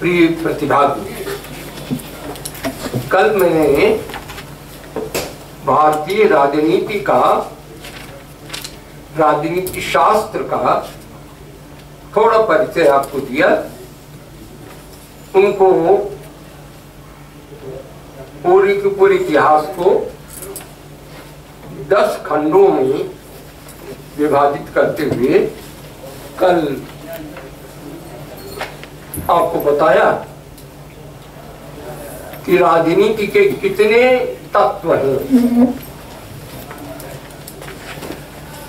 प्रिय प्रतिभागी, कल मैंने भारतीय राजनीति का, राजनीति शास्त्र का थोड़ा परिचय आपको दिया। उनको पूरी के पूरे इतिहास को 10 खंडों में विभाजित करते हुए कल आपको बताया कि राजनीति के कितने तत्व हैं,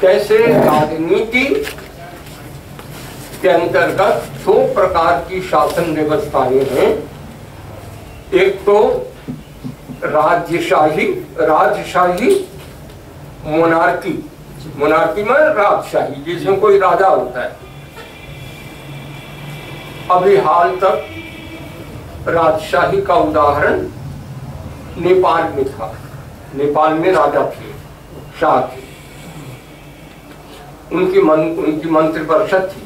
कैसे राजनीति के अंतर्गत 2 प्रकार की शासन व्यवस्थाएं हैं। एक तो राजशाही मोनार्की में राजशाही, जिसमें कोई राजा होता है। अभी हाल तक राजशाही का उदाहरण नेपाल में था। नेपाल में राजा थे, शाह थे, उनकी मंत्रिपरिषद थी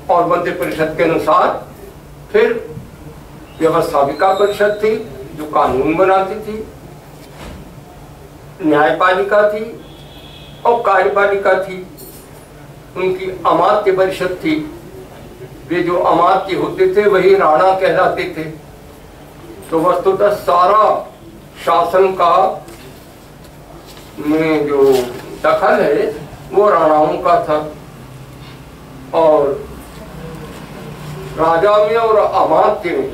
और मंत्रिपरिषद के अनुसार फिर व्यवस्थापिका परिषद थी जो कानून बनाती थी, न्यायपालिका थी और कार्यपालिका थी। उनकी अमात्य परिषद थी। वे जो अमात्य होते थे वही राणा कहलाते थे। तो वस्तुतः सारा शासन का में जो दखल है वो राणाओं का था। और राजा में और अमात्य में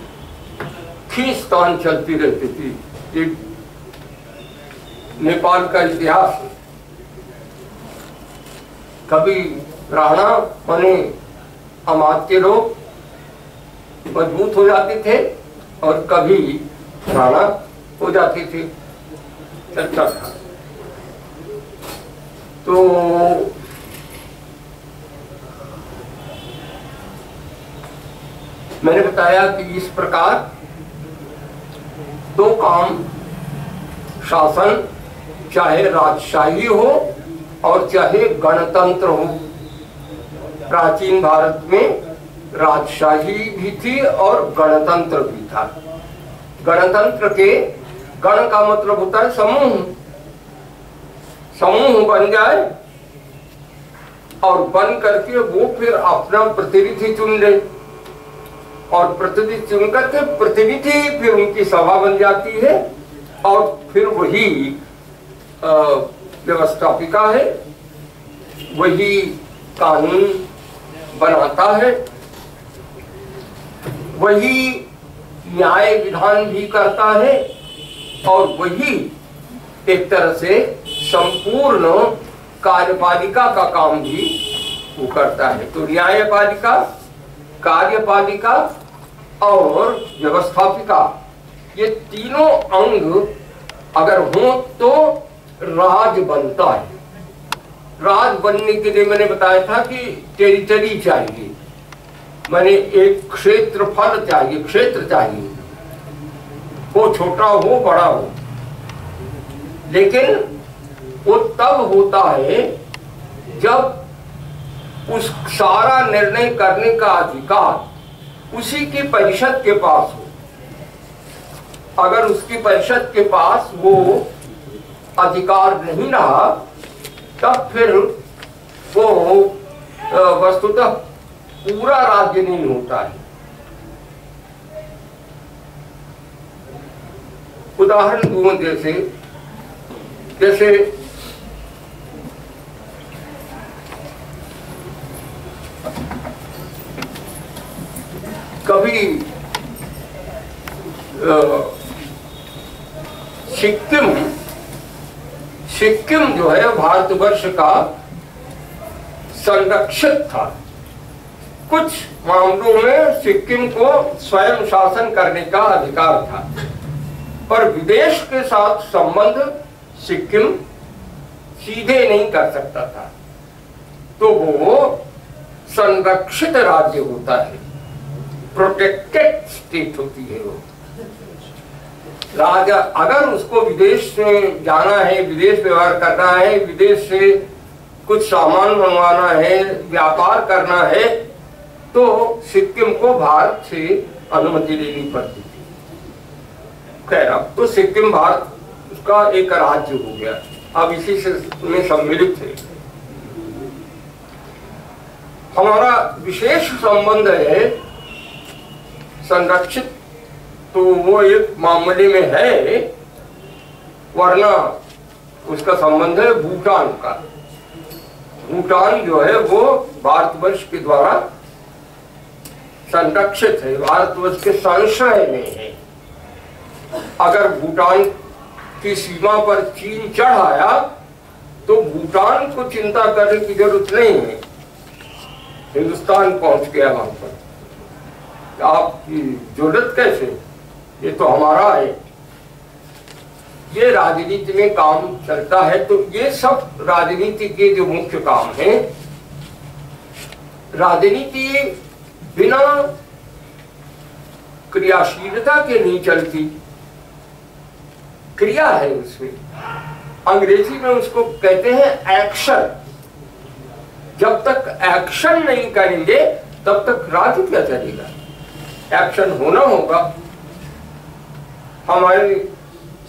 खींचतान चलती रहती थी। एक नेपाल का इतिहास है। कभी राणा माने अमात्य लोग मजबूत हो जाते थे और कभी राणा हो जाते थे, चलता था। तो मैंने बताया कि इस प्रकार 2 काम शासन, चाहे राजशाही हो और चाहे गणतंत्र हो। प्राचीन भारत में राजशाही भी थी और गणतंत्र भी था। गणतंत्र के गण का मतलब होता है समूह। समूह बन जाए और बन करके वो फिर अपना प्रतिनिधि चुन ले और प्रतिनिधि चुन करके प्रतिनिधि फिर उनकी सभा बन जाती है और फिर वही व्यवस्थापिका है, वही कानून बनाता है, वही न्याय विधान भी करता है और वही एक तरह से संपूर्ण कार्यपालिका का काम भी वो करता है। तो न्यायपालिका, कार्यपालिका और व्यवस्थापिका, ये तीनों अंग अगर हो तो राज बनता है। राज बनने के लिए मैंने बताया था कि टेरिटरी चाहिए, माने एक क्षेत्रफल चाहिए, क्षेत्र चाहिए, वो छोटा हो बड़ा हो। लेकिन वो तब होता है जब उस सारा निर्णय करने का अधिकार उसी की परिषद के पास हो। अगर उसकी परिषद के पास वो अधिकार नहीं रहा तब फिर वो वस्तुतः पूरा राज्य नहीं होता है। उदाहरण दूं, जैसे कभी सिक्किम जो है भारतवर्ष का संरक्षित था। कुछ मामलों में सिक्किम को स्वयं शासन करने का अधिकार था, पर विदेश के साथ संबंध सिक्किम सीधे नहीं कर सकता था। तो वो संरक्षित राज्य होता है, प्रोटेक्टेड स्टेट होती है वो। राजा अगर उसको विदेश से जाना है, विदेश व्यवहार करना है, विदेश से कुछ सामान मंगवाना है, व्यापार करना है, तो सिक्किम को भारत से अनुमति लेनी पड़ती थी। खैर अब तो सिक्किम भारत उसका एक राज्य हो गया, अब इसी से में सम्मिलित है। हमारा विशेष संबंध है संरक्षित, तो वो एक मामले में है, वरना उसका संबंध है भूटान का। भूटान जो है वो भारतवर्ष के द्वारा संरक्षित है, भारतवर्ष के संशय में है। अगर भूटान की सीमा पर चीन चढ़ आया तो भूटान को चिंता करने की जरूरत नहीं है, हिंदुस्तान पहुंच गया वहां पर, आपकी जरूरत कैसे, ये तो हमारा है। ये राजनीति में काम चलता है। तो ये सब राजनीति के जो मुख्य काम है, राजनीति बिना क्रियाशीलता के नहीं चलती, क्रिया है उसमें। अंग्रेजी में उसको कहते हैं एक्शन। जब तक एक्शन नहीं करेंगे तब तक राज्य क्या चलेगा, एक्शन होना होगा। हमारे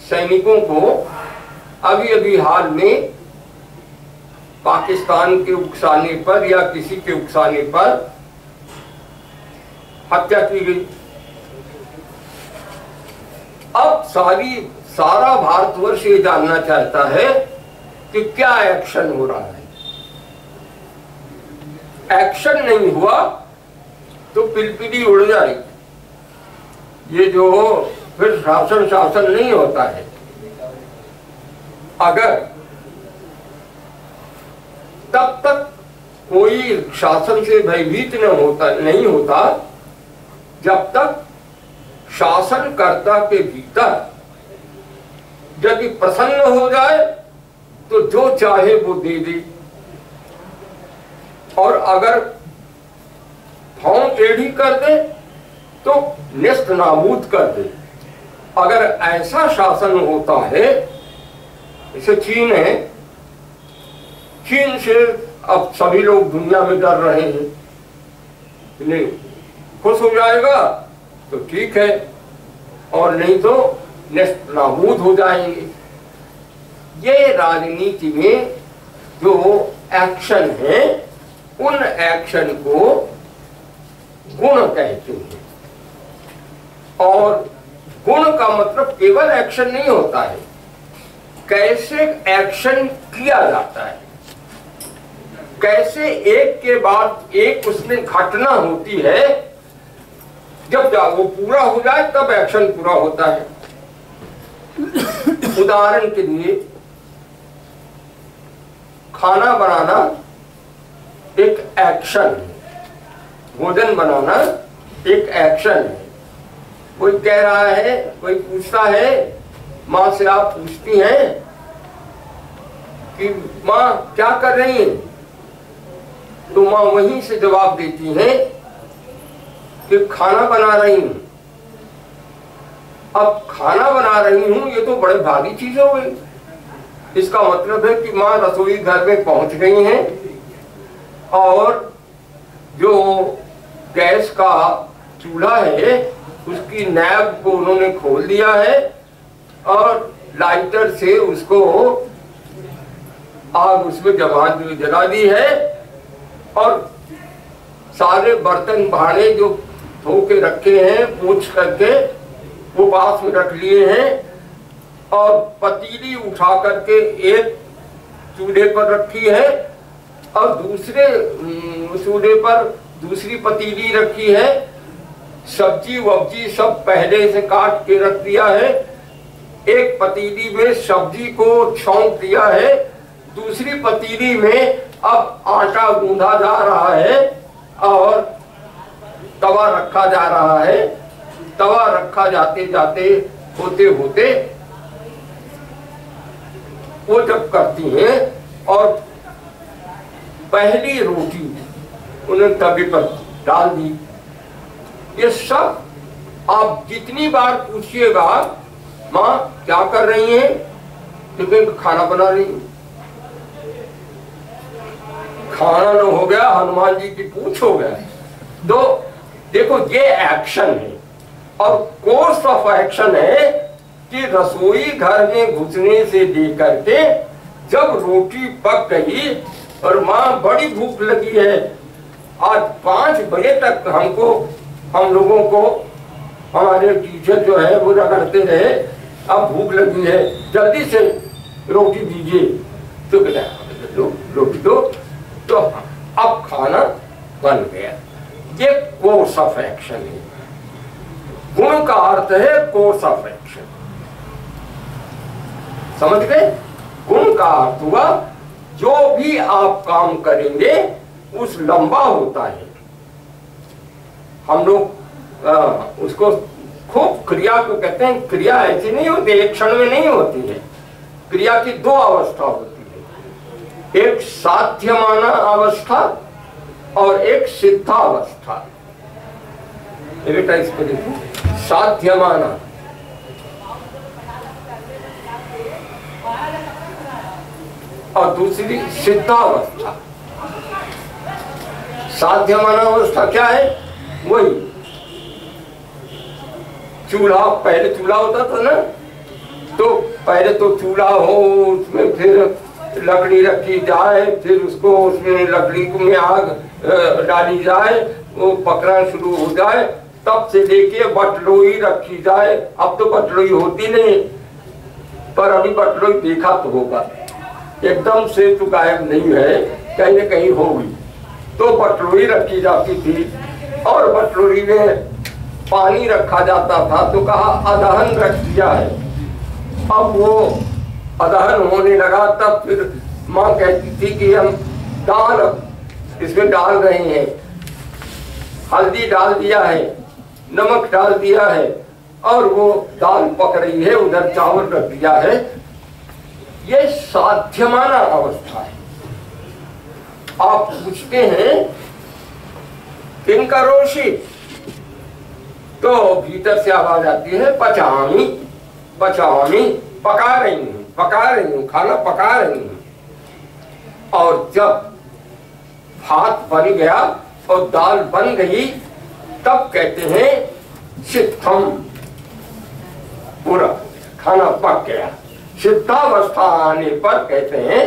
सैनिकों को अभी अभी हाल में पाकिस्तान के उकसाने पर या किसी के उकसाने पर हत्या की गई। अब सारा भारतवर्ष ये जानना चाहता है कि क्या एक्शन हो रहा है। एक्शन नहीं हुआ तो पिलपिली उड़ जाएगी। ये जो फिर शासन नहीं होता है। अगर तब तक कोई शासन से भयभीत नहीं होता जब तक शासनकर्ता के भीतर यदि प्रसन्न हो जाए तो जो चाहे वो दे दे, और अगर भौं टेढ़ी कर दे तो नेस्त नाबूद कर दे। अगर ऐसा शासन होता है, जैसे चीन है, चीन से अब सभी लोग दुनिया में डर रहे हैं, नहीं खुश हो जाएगा तो ठीक है, और नहीं तो नेस्त नाबूद हो जाएंगे। ये राजनीति में जो एक्शन है, उन एक्शन को गुण कहते हैं। और गुण का मतलब केवल एक्शन नहीं होता है, कैसे एक्शन किया जाता है, कैसे एक के बाद एक उसमें घटना होती है। जब वो पूरा हो जाए तब एक्शन पूरा होता है। उदाहरण के लिए खाना बनाना एक एक्शन है, भोजन बनाना एक एक्शन है। कोई कह रहा है, कोई पूछता है, माँ से आप पूछती हैं कि माँ क्या कर रही है, तो माँ वहीं से जवाब देती है कि खाना बना रही हूं। अब खाना बना रही हूं ये तो बड़े भारी चीज हो गई। इसका मतलब है कि माँ रसोई घर में पहुंच गई हैं और जो गैस का चूल्हा है उसकी नैब को उन्होंने खोल दिया है और लाइटर से उसको आग उसमें जला दी है, और सारे बर्तन भाड़े जो धो के रखे हैं पोंछ करके वो पास में रख लिए हैं, और पतीली उठा करके एक चूल्हे पर रखी है और दूसरे चूल्हे पर दूसरी पतीली रखी है। सब्जी वब्जी सब पहले से काट के रख दिया है। एक पतीली में सब्जी को छौंक दिया है, दूसरी पतीली में अब आटा गूंधा जा रहा है और तवा रखा जा रहा है। तवा रखा जाते जाते होते होते वो जब करती हैं और पहली रोटी उन्हें तवे पर डाल दी। ये सब आप जितनी बार पूछिएगा माँ क्या कर रही हैं, लेकिन खाना बना रही हैं। खाना न हो गया हनुमान जी की पूछ हो गया। तो देखो ये एक्शन है, और कोर्स ऑफ एक्शन है कि रसोई घर में घुसने से लेकर के जब रोटी पक गई और माँ बड़ी भूख लगी है, आज 5 बजे तक हम लोगों को हमारे टीचर जो है वो रगड़ते रहे, अब भूख लगी है जल्दी से रोटी दीजिए, तो रोटी दो, तो अब खाना बन गया। ये कोर्स ऑफ एक्शन है। गुण का अर्थ है कोर्स ऑफ एक्शन, समझ गए? गुण का अर्थ हुआ जो भी आप काम करेंगे उस लंबा होता है। हम लोग उसको खूब क्रिया को कहते हैं, क्रिया ऐसी नहीं होती, एक क्षण में नहीं होती है। क्रिया की 2 अवस्था होती है, एक साध्यमाना अवस्था और एक सिद्धावस्था। बेटा इसको देखो, साध्यमाना और दूसरी सिद्धावस्था। साध्यमाना अवस्था क्या है? वही चूल्हा, पहले चूल्हा होता था ना, तो पहले तो चूल्हा हो, उसमें फिर लकड़ी रखी जाए, फिर उसको उसमें लकड़ी में आग डाली जाए, वो पकना शुरू हो जाए, तब से लेके बटलोई रखी जाए। अब तो बटलोई होती नहीं, पर अभी बटलोई देखा तो होगा, एकदम से तो गायब नहीं है, कहीं न कहीं होगी। तो बटलोई रखी जाती थी और बटलोई में पानी रखा जाता था, तो कहा अदहन रख दिया है। अब वो अदहन होने लगा, तब फिर माँ कहती थी कि हम दाल इसमें डाल रहे हैं, हल्दी डाल दिया है, नमक डाल दिया है, और वो दाल पक रही है, उधर चावल रख दिया है। ये साध्यमाना अवस्था है। आप पूछते हैं किन करोषि, तो भीतर से आवाज आती है पचामी पचामी, पका रही हूँ, खाना पका रही हूँ। और जब भात बन गया और दाल बन गई, तब कहते हैं सिद्धम, पूरा खाना पक गया। सिद्धावस्था आने पर कहते हैं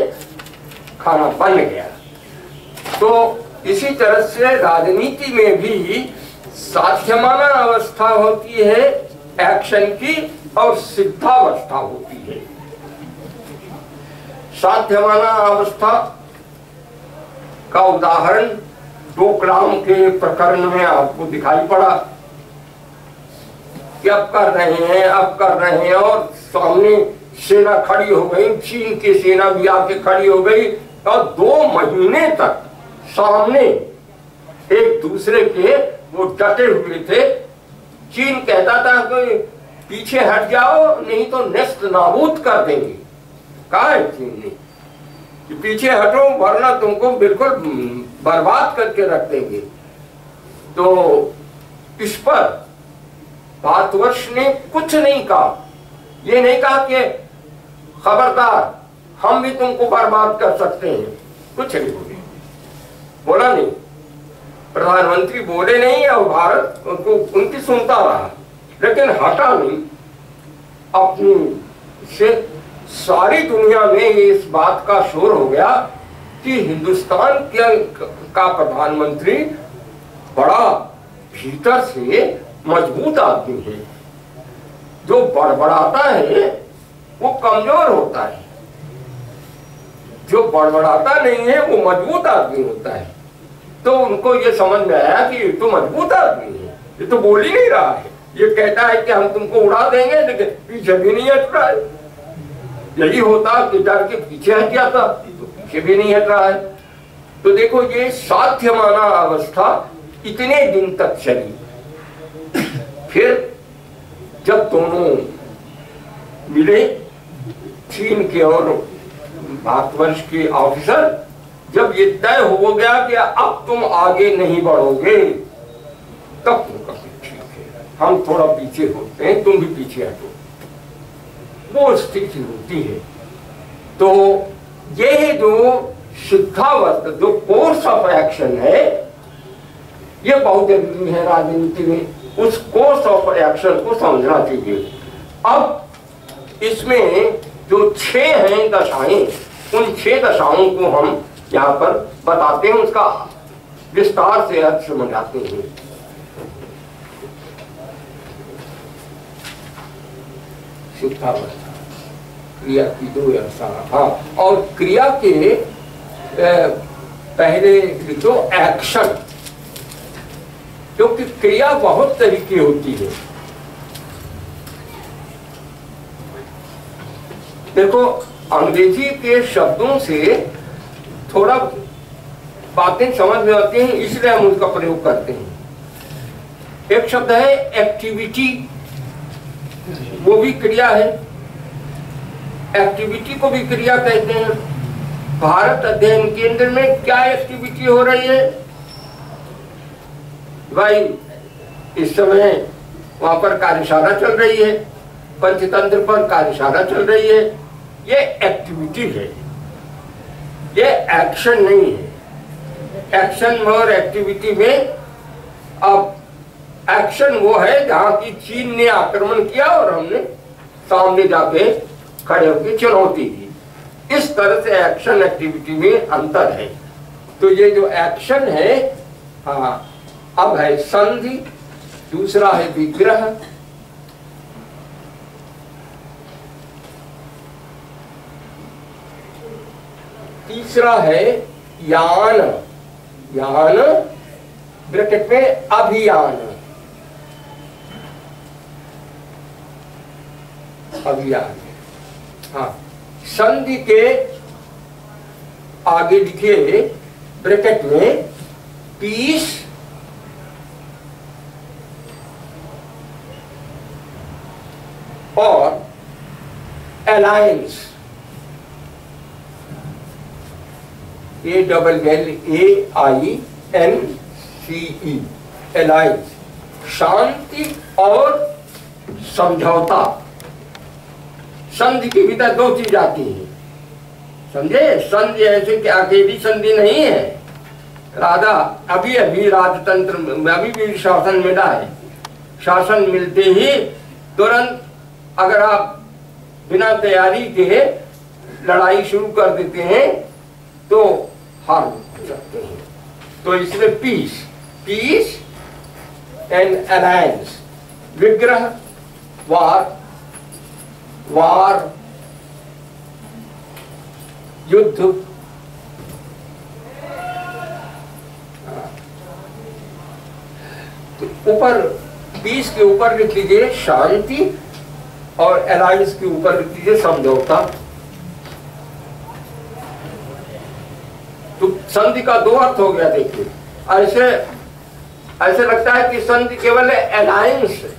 खाना बन गया। तो इसी तरह से राजनीति में भी साध्यमाना अवस्था होती है एक्शन की, और सिद्धावस्था होती है। साध्यमाना अवस्था का उदाहरण डोकलाम के प्रकरण में आपको दिखाई पड़ा कि अब कर रहे हैं, और सामने सेना खड़ी हो गई, चीन की सेना भी आके खड़ी हो गई, और 2 महीने तक सामने एक दूसरे के वो डटे हुए थे। चीन कहता था कि पीछे हट जाओ, नहीं तो नेस्त नाबूद कर देंगे। कहा है चीन ने कि पीछे हटो, वरना तुमको बिल्कुल बर्बाद करके रख देंगे। तो इस पर भारतवर्ष ने कुछ नहीं कहा, ये नहीं कहा कि खबरदार हम भी तुमको बर्बाद कर सकते हैं, कुछ नहीं बोला नहीं, प्रधानमंत्री बोले नहीं, और भारत उनकी सुनता रहा, लेकिन हटा नहीं। अपनी से सारी दुनिया में इस बात का शोर हो गया कि हिंदुस्तान का प्रधानमंत्री बड़ा भीतर से मजबूत आदमी है, जो बड़बड़ाता है वो कमजोर होता है, जो बड़बड़ाता नहीं है वो मजबूत आदमी होता है। तो उनको ये समझ में आया कि ये तो मजबूत आदमी है, ये तो बोल ही नहीं रहा है, ये कहता है कि हम तुमको उड़ा देंगे, लेकिन पीछे भी नहीं हट रहा है। यही होता कि डर के पीछे हट जाता, तो पीछे भी नहीं हट रहा है। तो देखो ये साध्यमाना अवस्था इतने दिन तक चली। फिर जब दोनों मिले, चीन के और भारतवर्ष के ऑफिसर, जब ये तय हो गया कि अब तुम आगे नहीं बढ़ोगे, तब तुम कभी ठीक है, हम थोड़ा पीछे होते हैं, तुम भी पीछे हटो, वो स्थिति होती है। तो ये जो सिद्धावस्था, जो कोर्स ऑफ एक्शन है, ये बहुत जरूरी है राजनीति में, उस कोर्स ऑफ एक्शन को समझना चाहिए। अब इसमें जो 6 हैं दशाएं, उन 6 दशाओं को हम यहाँ पर बताते हैं, उसका विस्तार से अर्थ समझाते हैं। क्रिया की 2 अवस्था, हाँ, और क्रिया के पहले लिखो एक्शन, क्योंकि क्रिया बहुत तरीके होती है। देखो अंग्रेजी के शब्दों से थोड़ा बातें समझ में आती हैं, इसलिए हम उसका प्रयोग करते हैं। एक शब्द है एक्टिविटी, वो भी क्रिया है, एक्टिविटी को भी क्रिया कहते हैं। भारत अध्ययन केंद्र में क्या एक्टिविटी हो रही है भाई? इस समय वहां पर कार्यशाला चल रही है, पंचतंत्र पर कार्यशाला चल रही है, ये एक्टिविटी है, ये एक्शन नहीं है। एक्शन और एक्टिविटी में, अब एक्शन वो है जहां की चीन ने आक्रमण किया और हमने सामने जाके खड़े होकर चुनौती दी। इस तरह से एक्शन एक्टिविटी में अंतर है। तो ये जो एक्शन है, हाँ, अब है संधि, दूसरा है विग्रह, तीसरा है यान, यान ब्रैकेट में अभियान, अभियान, हाँ। संधि के आगे लिखिए ब्रैकेट में पीस और अलायंस, ALLAINCE, अलायंस, शांति और समझौता। संधि के भीतर 2 चीज आती है, समझे? संधि ऐसे कि अकेली संधि नहीं है। राधा अभी अभी राजतंत्र में अभी भी शासन मिला है, शासन मिलते ही तुरंत अगर आप बिना तैयारी के लड़ाई शुरू कर देते हैं तो हार सकते हैं। तो इसलिए पीस, पीस एंड अलायंस, विग्रह, वार, वार, युद्ध, तो ऊपर पीस के ऊपर लिख लीजिए शांति और अलायंस के ऊपर लिख लीजिए समझौता। तो संधि का 2 अर्थ हो गया। देखिए ऐसे ऐसे लगता है कि संधि केवल अलायंस है,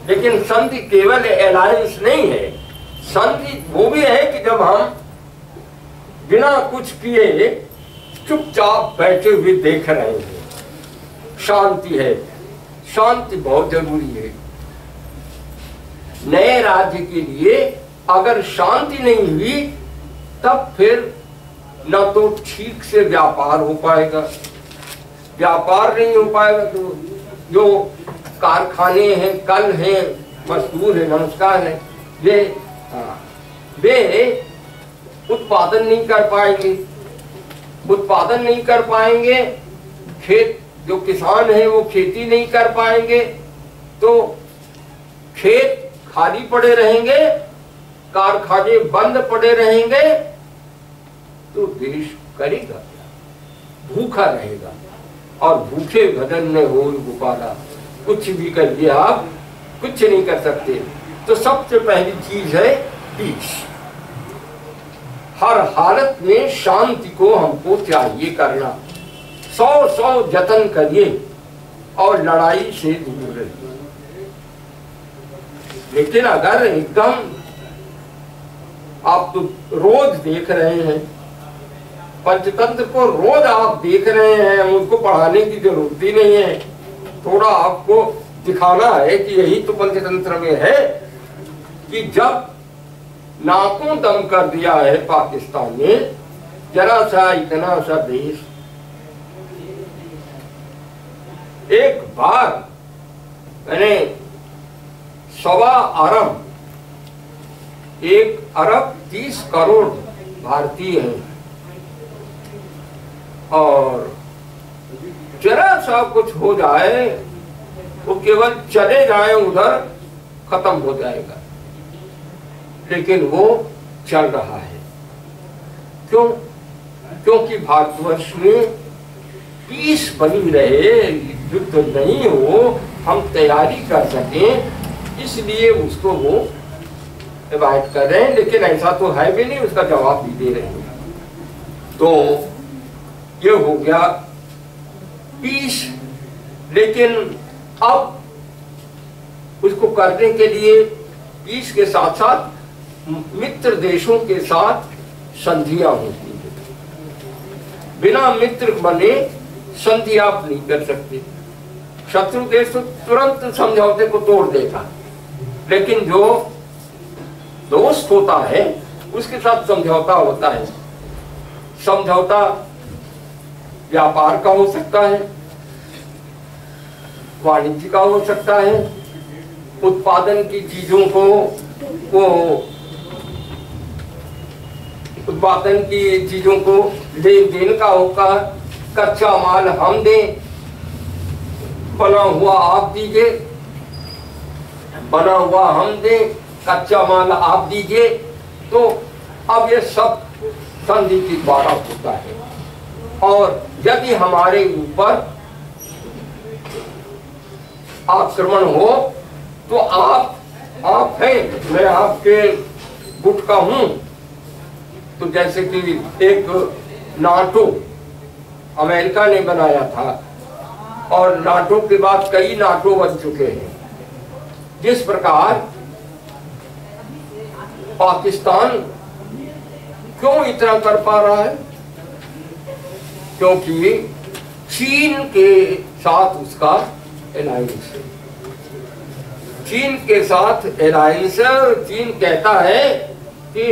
लेकिन संधि केवल अलायंस नहीं है। संधि वो भी है कि जब हम बिना कुछ किए चुपचाप बैठे हुए देख रहे हैं, शांति है। शांति बहुत जरूरी है। नए राज्य के लिए अगर शांति नहीं हुई तब फिर न तो ठीक से व्यापार हो पाएगा, व्यापार नहीं हो पाएगा तो जो कारखाने हैं, कल हैं, मजदूर है, नमस्कार है, वे उत्पादन नहीं कर पाएंगे। उत्पादन नहीं कर पाएंगे, खेत जो किसान है वो खेती नहीं कर पाएंगे, तो खेत खाली पड़े रहेंगे, कारखाने बंद पड़े रहेंगे, तो देश करेगा, भूखा रहेगा। और भूखे भजन में हो गोपाला, कुछ भी करिए आप कुछ नहीं कर सकते। तो सबसे पहली चीज है पीस। हर हालत में शांति को हमको चाहिए करना। 100 जतन करिए और लड़ाई से दूर रहिए। लेकिन अगर एकदम आप तो रोज देख रहे हैं पंचतंत्र को, रोज आप देख रहे हैं, मुझको पढ़ाने की जरूरत ही नहीं है। थोड़ा आपको दिखाना है कि यही तो पंचतंत्र में है कि जब नाकों दम कर दिया है पाकिस्तान ने, जरा सा इतना सा देश, एक भाग मैंने 1.25 अरब 1 अरब 30 करोड़ भारतीय हैं, और जरा सा कुछ हो जाए वो केवल चले जाए उधर खत्म हो जाएगा, लेकिन वो चल रहा है। क्यों? क्योंकि भारतवर्ष में पीस बनी रहे, युद्ध नहीं हो, हम तैयारी कर सकें, इसलिए उसको वो इनवाइट कर रहे हैं। लेकिन ऐसा तो है भी नहीं, उसका जवाब भी दे रहे हैं। तो ये हो गया पीस। लेकिन अब उसको करने के लिए पीस के साथ साथ मित्र देशों के साथ संधियां होती है। बिना मित्र बने संधि आप नहीं कर सकते। शत्रु देश तो तुरंत समझौते को तोड़ देगा, लेकिन जो दोस्त होता है उसके साथ समझौता होता है। समझौता व्यापार का हो सकता है, वाणिज्य का हो सकता है, उत्पादन की चीजों को उत्पादन की चीजों को लेन देन का होगा। कच्चा माल हम दें, बना हुआ आप दीजिए, बना हुआ हम दें, कच्चा माल आप दीजिए। तो अब ये सब संधि के द्वारा होता है। और यदि हमारे ऊपर आक्रमण हो तो आप हैं, मैं आपके गुट का हूं। तो जैसे कि एक नाटो अमेरिका ने बनाया था, और नाटो के बाद कई नाटो बन चुके हैं। जिस प्रकार पाकिस्तान क्यों इतना कर पा रहा है? क्योंकि चीन के साथ उसका एलायंस है। चीन के साथ एलायंस है। चीन कहता है कि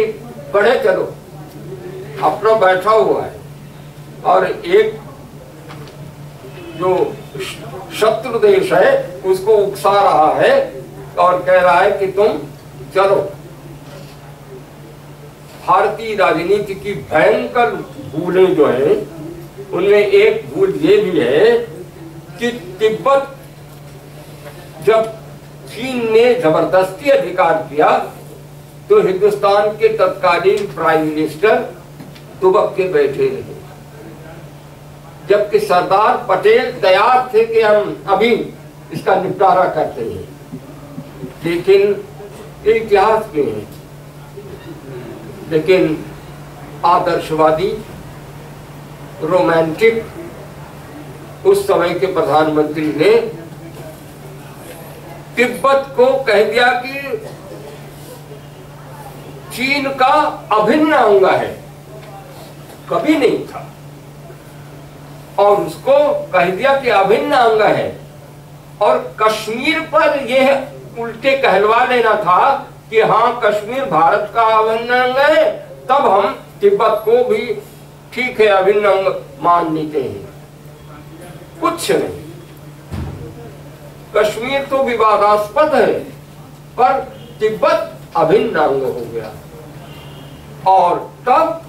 बढ़े चलो, अपना बैठा हुआ है, और एक जो शत्रु देश है उसको उकसा रहा है और कह रहा है कि तुम चलो। भारतीय राजनीति की भयंकर भूलें जो है, उनमें एक भूल ये भी है कि तिब्बत जब चीन ने जबरदस्ती अधिकार किया तो हिंदुस्तान के तत्कालीन प्राइम मिनिस्टर दुबक के बैठे रहे, जबकि सरदार पटेल तैयार थे कि हम अभी इसका निपटारा करते हैं। लेकिन इतिहास में है, लेकिन आदर्शवादी रोमांटिक उस समय के प्रधानमंत्री ने तिब्बत को कह दिया कि चीन का अभिन्न अंग है, कभी नहीं था, और उसको कह दिया कि अभिन्न अंग है। और कश्मीर पर यह उल्टे कहलवा लेना था कि हाँ कश्मीर भारत का अभिन्न अंग है, तब हम तिब्बत को भी ठीक है अभिन्न अंग मान लेते हैं। कुछ नहीं, कश्मीर तो विवादास्पद है, पर तिब्बत अभिन्न अंग हो गया। और तब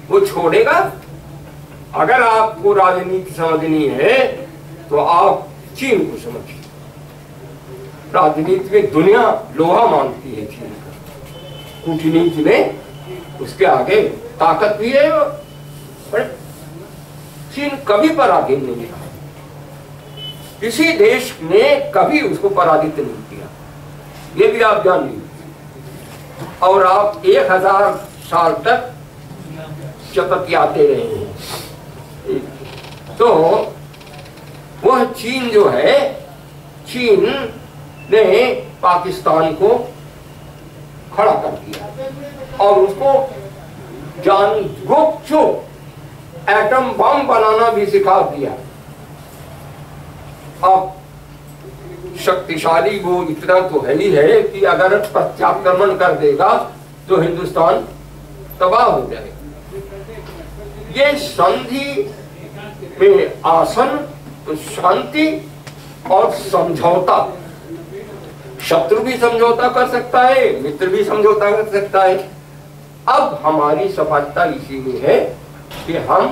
वो छोड़ेगा। अगर आपको राजनीति समझनी है तो आप चीन को समझिए। राजनीति में दुनिया लोहा मानती है चीन का, कूटनीति में उसके आगे ताकत भी है, पर चीन कभी पराधीन नहीं रहा। किसी देश ने कभी उसको पराजित नहीं किया, ये भी आप जान लीजिए। और आप 1000 साल तक चपकियाते रहे हैं। तो वह चीन जो है, चीन ने पाकिस्तान को खड़ा कर दिया और उसको जानबूझकर एटम बम बनाना भी सिखा दिया। अब शक्तिशाली वो इतना तो है ही है कि अगर प्रत्याक्रमण कर देगा तो हिंदुस्तान तबाह हो जाएगा। ये संधि में आसन तो शांति और समझौता, शत्रु भी समझौता कर सकता है, मित्र भी समझौता कर सकता है। अब हमारी सफलता इसी में है कि हम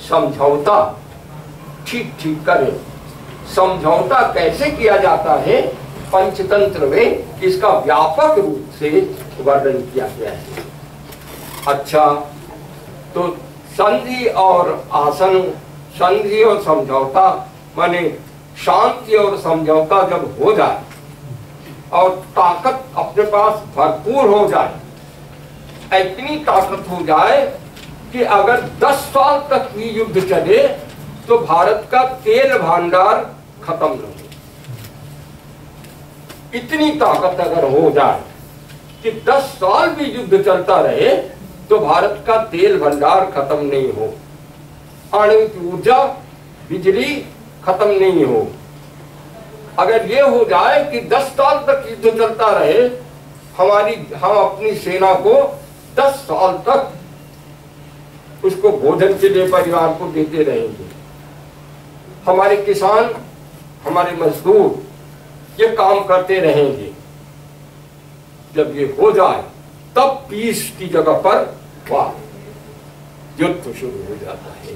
समझौता ठीक ठीक करें। समझौता कैसे किया जाता है, पंचतंत्र में इसका व्यापक रूप से वर्णन किया गया है। अच्छा, तो संधि और आसन, संधि और समझौता माने शांति और समझौता जब हो जाए और ताकत अपने पास भरपूर हो जाए, इतनी ताकत हो जाए कि अगर 10 साल तक भी युद्ध चले तो भारत का तेल भंडार खत्म न हो। इतनी ताकत अगर हो जाए कि 10 साल भी युद्ध चलता रहे तो भारत का तेल भंडार खत्म नहीं हो, आणविक ऊर्जा, बिजली खत्म नहीं हो। अगर ये हो जाए कि 10 साल तक युद्ध चलता रहे, हम अपनी सेना को 10 साल तक उसको भोजन के लिए परिवार को देते रहेंगे, हमारे किसान, हमारे मजदूर ये काम करते रहेंगे। जब ये हो जाए तब पीस की जगह पर वाह युद्ध शुरू हो जाता है,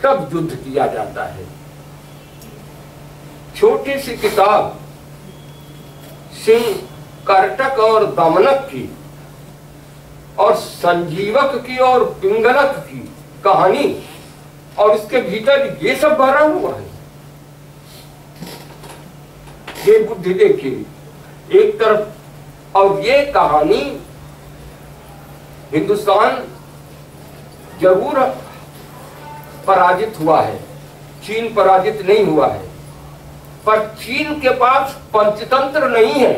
तब युद्ध किया जाता है। छोटी सी किताब सिंह करटक और दमनक की और संजीवक की और पिंगलक की कहानी, और इसके भीतर ये सब भरा हुआ है। ये बुद्धि देखिए एक तरफ, और ये कहानी हिंदुस्तान जरूर पराजित हुआ है, चीन पराजित नहीं हुआ है, पर चीन के पास पंचतंत्र नहीं है।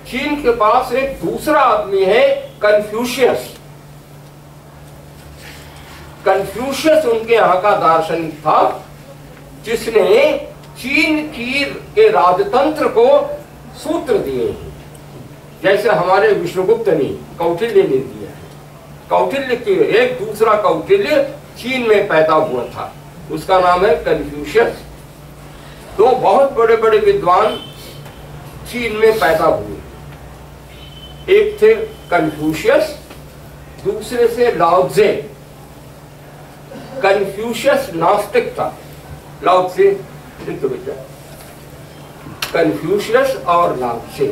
चीन के पास एक दूसरा आदमी है, कन्फ्यूशियस। कन्फ्यूशियस उनके यहाँ का दार्शनिक था, जिसने चीन के राजतंत्र को सूत्र दिए, जैसे हमारे विष्णुगुप्त ने, कौटिल्य ने दिया है। कौटिल्य के एक दूसरा कौटिल्य चीन में पैदा हुआ था, उसका नाम है कन्फ्यूशियस। दो बहुत बड़े बड़े विद्वान चीन में पैदा हुए, एक थे कन्फ्यूशियस, दूसरे से लाओ त्से। कन्फ्यूशियस नास्तिक था, लाओ त्से कन्फ्यूशियस और लाओ त्से।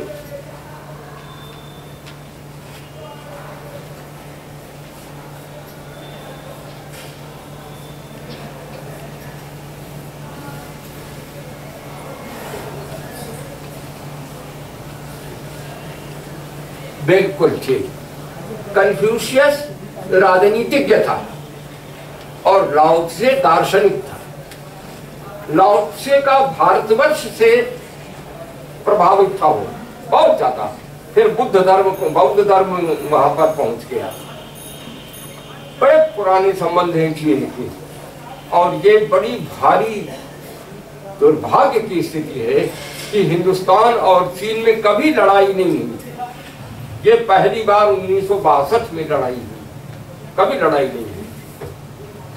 बिल्कुल ठीक। कन्फ्यूशियस राजनीतिज्ञ था और लाओ त्से दार्शनिक था। लाओ त्से का भारतवर्ष से प्रभावित था वो बहुत ज्यादा, फिर बौद्ध धर्म वहां पर पहुंच गया। बड़े पुराने संबंध हैं चीन के, और ये बड़ी भारी दुर्भाग्य की स्थिति है कि हिंदुस्तान और चीन में कभी लड़ाई नहीं हुई। ये पहली बार 1962 में लड़ाई हुई, कभी लड़ाई नहीं हुई।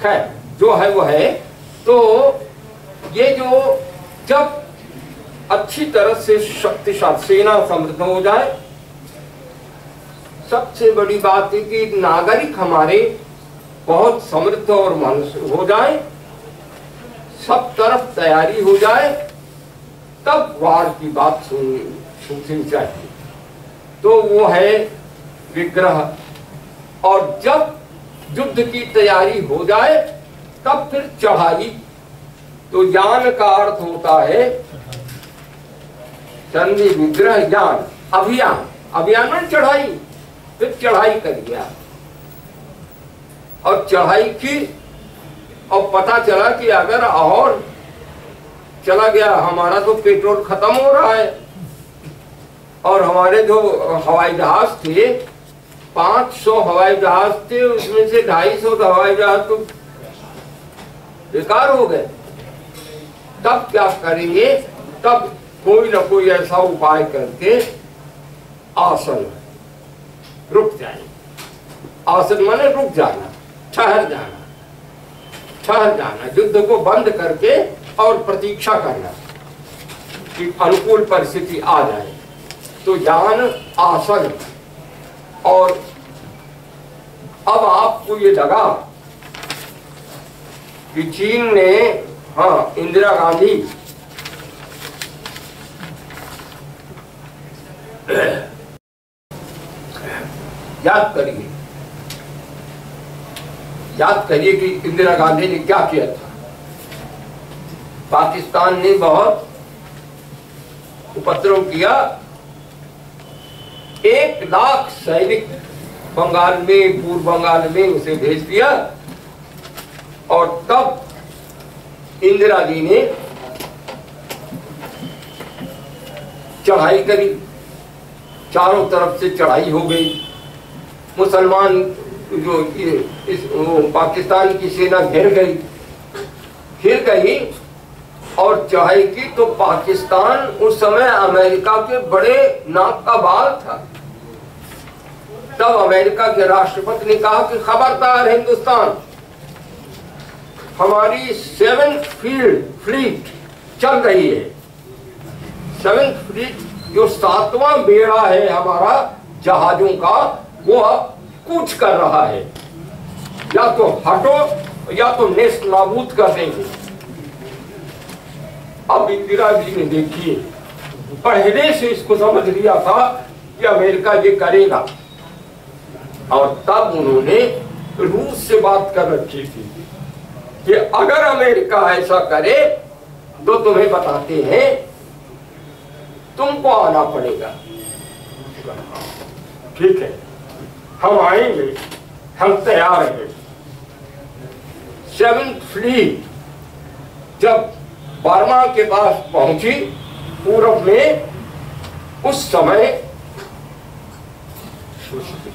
खैर जो है वो है। तो ये जो जब अच्छी तरह से शक्तिशाली सेना समृद्ध हो जाए, सबसे बड़ी बात है कि नागरिक हमारे बहुत समृद्ध और मनुष्य हो जाए, सब तरफ तैयारी हो जाए, तब वार की बात सुननी चाहिए। तो वो है विग्रह। और जब युद्ध की तैयारी हो जाए तब फिर चढ़ाई। तो यान का अर्थ होता है संधि, विग्रह, यान, अभियान। अभियान में चढ़ाई, फिर चढ़ाई कर गया और चढ़ाई की, और पता चला कि अगर और चला गया, हमारा तो पेट्रोल खत्म हो रहा है, और हमारे जो हवाई जहाज थे 500 हवाई जहाज थे, उसमें से 250 हवाई जहाज तो बेकार हो गए। तब क्या करेंगे? तब कोई ना कोई ऐसा उपाय करके आसन रुक जाए। आसन माने रुक जाना, ठहर जाना, ठहर जाना, युद्ध को बंद करके और प्रतीक्षा करना कि अनुकूल परिस्थिति आ जाए। तो यान आसन, और अब आपको ये लगा कि चीन ने, हाँ, इंदिरा गांधी याद करिए कि इंदिरा गांधी ने क्या किया था। पाकिस्तान ने बहुत उपद्रव किया, 1 लाख सैनिक बंगाल में, पूर्व बंगाल में उसे भेज दिया। और तब इंदिरा जी ने चढ़ाई करी, चारों तरफ से चढ़ाई हो गई। मुसलमान जो पाकिस्तान की सेना घिर गई और चढ़ाई की। तो पाकिस्तान उस समय अमेरिका के बड़े नाक का बाल था। तब अमेरिका के राष्ट्रपति ने कहा कि खबरदार हिंदुस्तान, हमारी 7th फ्लीट चल रही है। 7th फ्लीट जो 7वां बेड़ा है हमारा जहाजों का, वो अब कूच कर रहा है, या तो हटो या तो नेस्त नाबूद कर देंगे। अब इंदिरा जी ने देखिए, पहले से इसको समझ लिया था कि अमेरिका ये करेगा, और तब उन्होंने रूस से बात कर रखी थी कि अगर अमेरिका ऐसा करे तो तुम्हें बताते हैं, तुमको आना पड़ेगा। ठीक है, हम आएंगे, हम तैयार हैं। 7th फ्लीट जब बर्मा के पास पहुंची पूरब में, उस समय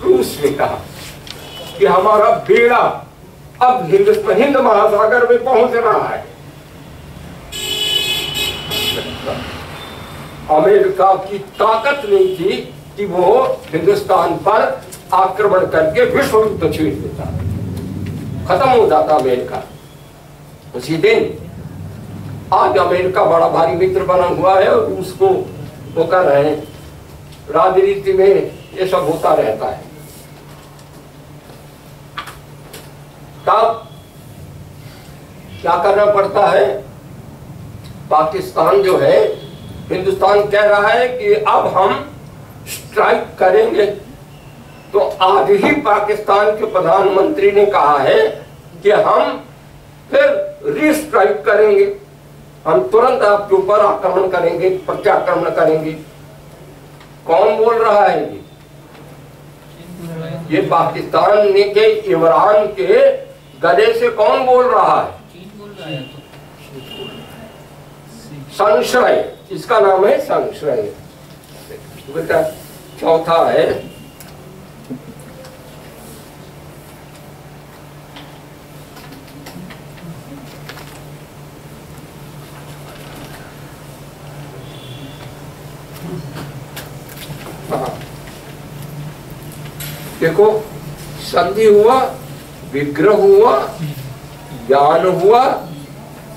रूस ने कहा कि हमारा बेड़ा अब हिंद महासागर में पहुंच रहा है। अमेरिका की ताकत नहीं थी कि वो हिंदुस्तान पर आक्रमण करके विश्व युद्ध छेड़ देता, खत्म हो जाता अमेरिका उसी दिन। आज अमेरिका बड़ा भारी मित्र बना हुआ है और रूस को वो कर रहे हैं। राजनीति में ये सब होता रहता है। तब क्या करना पड़ता है, पाकिस्तान जो है, हिंदुस्तान कह रहा है कि अब हम स्ट्राइक करेंगे। तो आज ही पाकिस्तान के प्रधानमंत्री ने कहा है कि हम फिर रीस्ट्राइक करेंगे, हम तुरंत आपके ऊपर आक्रमण करेंगे, प्रत्याक्रमण करेंगे। कौन बोल रहा है ये पाकिस्तान ने के इमरान के गले से कौन बोल रहा है? संशय, इसका नाम है संशय। बेटा चौथा है देखो, संधि हुआ, विग्रह हुआ, ज्ञान हुआ,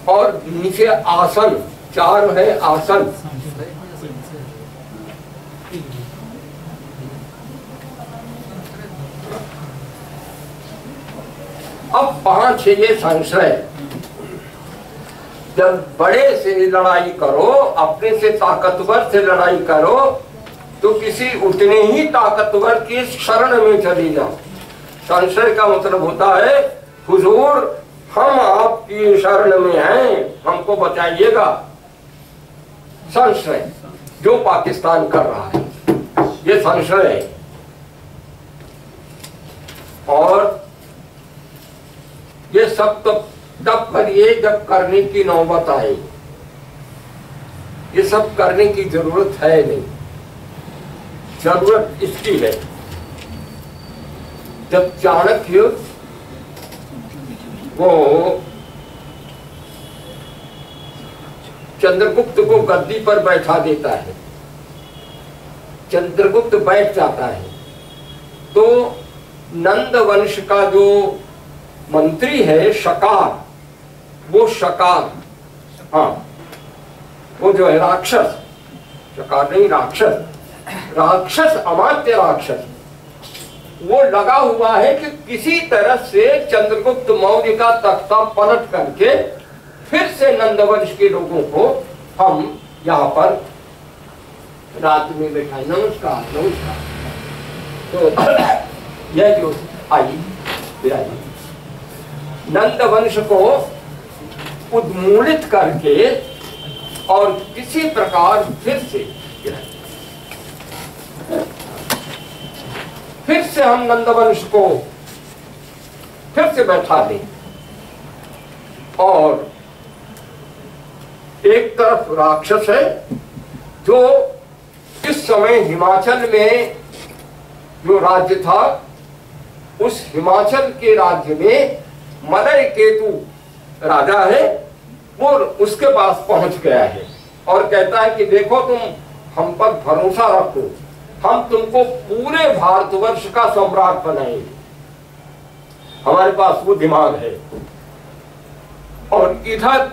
और नीचे आसन, 4 है आसन। अब 5 है ये संशय। जब बड़े से लड़ाई करो, अपने से ताकतवर से लड़ाई करो, तो किसी उतने ही ताकतवर की शरण में चली जाओ। संशय का मतलब होता है, हुजूर हम आपकी शरण में हैं, हमको बचाइएगा। संशय जो पाकिस्तान कर रहा है, ये संशय है। और ये सब तब करिए जब करने की नौबत आए। ये सब करने की जरूरत है नहीं, जरूरत इसकी है जब चाणक्य वो चंद्रगुप्त को गद्दी पर बैठा देता है, चंद्रगुप्त बैठ जाता है, तो नंद वंश का जो मंत्री है शकार, वो शकार, हाँ वो जो है राक्षस, शकार नहीं राक्षस, राक्षस अमात्य राक्षस, वो लगा हुआ है कि किसी तरह से चंद्रगुप्त मौर्य का तख्ता पलट करके फिर से नंदवंश के लोगों को हम यहाँ पर रात में बैठाए। नमस्कार नमस्कार। तो यह जो आई नंदवंश को उन्मूलित करके और किसी प्रकार फिर से हम नंदवंश को फिर से बैठा दें। और एक तरफ राक्षस है जो इस समय हिमाचल में जो राज्य था, उस हिमाचल के राज्य में मलय केतु राजा है, वो उसके पास पहुंच गया है और कहता है कि देखो तुम हम पर भरोसा रखो, हम तुमको पूरे भारतवर्ष का सम्राट बनाएंगे, हमारे पास वो दिमाग है। और इधर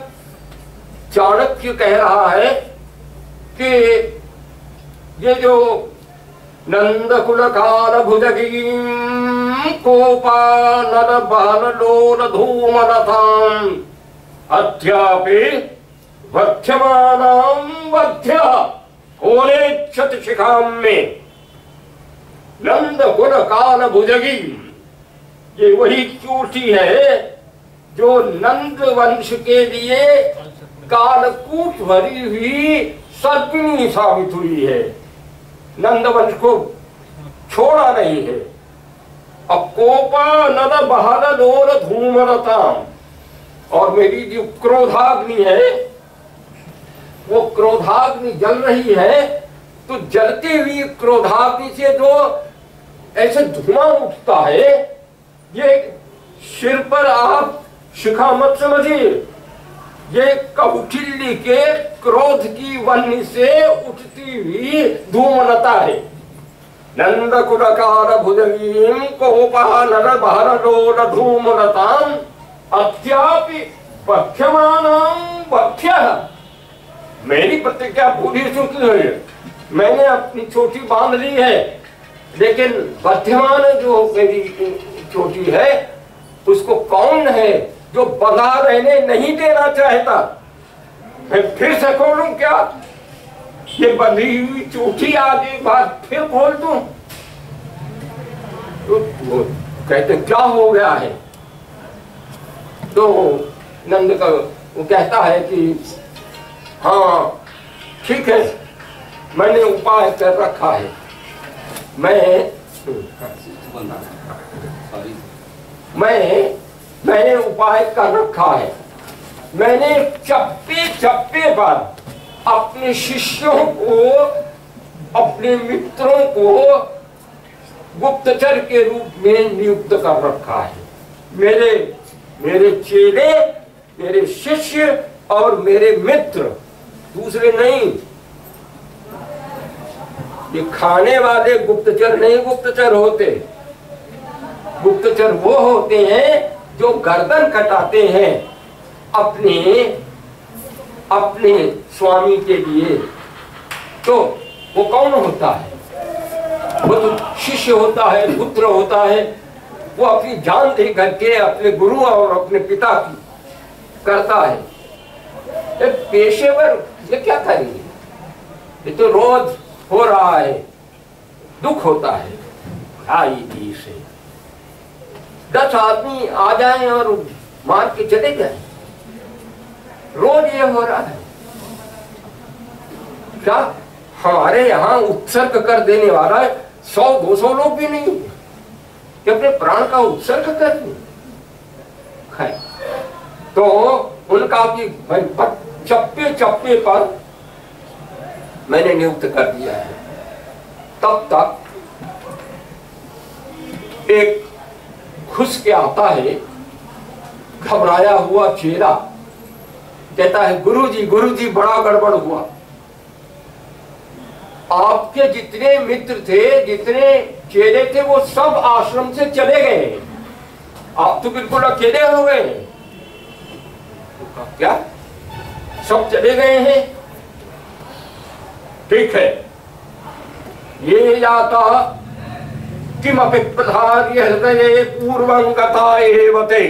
चाणक्य कह रहा है कि ये जो नंदकुलकाल भुजगीं कोपानल बाललोल धूमलतां अद्यापि वध्यमानां वध्य कोलेच्छत शिखां में। नंदकुलकाल भुजगी, ये वही चोटी है जो नंद वंश के लिए कालकूट भरी हुई सर्पिणी साबित हुई है। नंद वंश को छोड़ा नहीं है। अब कोपा नद बहल लोल धूमलता, और मेरी जो क्रोधाग्नि है वो क्रोधाग्नि जल रही है, तो जलती हुई क्रोधाग्नि से जो ऐसे धुआं उठता है, ये सिर पर आप शिखा मत समझिए, ये कौटिल्य के क्रोध की वह्नि से उठती हुई धूमलता है। नंदकुलकार भुजगीं कोपानल बहरलोल धूमलतां अद्यापि बध्यमानां वध्यः। मेरी प्रतिज्ञा पूरी चुकी है, मैंने अपनी चोटी बांध ली है, लेकिन बध्यमान जो मेरी चोटी है उसको कौन है जो बंधा रहने नहीं देना चाहता। मैं फिर से खोलूं क्या? ये बंधी हुई चोटी आगे बात फिर खोल दूं? तो वो कहते क्या हो गया है? तो नंद का वो कहता है कि हाँ ठीक है, मैंने उपाय कर रखा है। मैंने उपाय कर रखा है। मैंने चप्पे चप्पे पर अपने शिष्यों को, अपने मित्रों को गुप्तचर के रूप में नियुक्त कर रखा है। मेरे चेले, मेरे शिष्य और मेरे मित्र, दूसरे नहीं। ये खाने वाले गुप्तचर नहीं गुप्तचर होते। गुप्तचर वो होते हैं जो गर्दन कटाते हैं अपने स्वामी के लिए। तो वो कौन होता है? वो तो शिष्य होता है, पुत्र होता है। वो अपनी जान दे करके अपने गुरु और अपने पिता की करता है। एक पेशेवर ये क्या करेंगे? ये तो रोज हो रहा है, दुख होता है। आई से 10 आदमी आ जाएं और मार के चले जाएं, रोज ये हो रहा है। क्या हमारे यहाँ उत्सर्ग कर देने वाला 100-200 लोग भी नहीं कि अपने प्राण का उत्सर्ग कर दें? तो उनका भी चप्पे चप्पे पर मैंने नियुक्त कर दिया है। तब तक एक घुस के आता है घबराया हुआ चेला, कहता है गुरुजी बड़ा गड़बड़ हुआ। आपके जितने मित्र थे, जितने चेले थे, वो सब आश्रम से चले गए। आप तो बिल्कुल अकेले हो गए। क्या सब चले गए हैं? ठीक है, ये जाता किमपि प्रधार्य हृदये पूर्वं गता एव ते।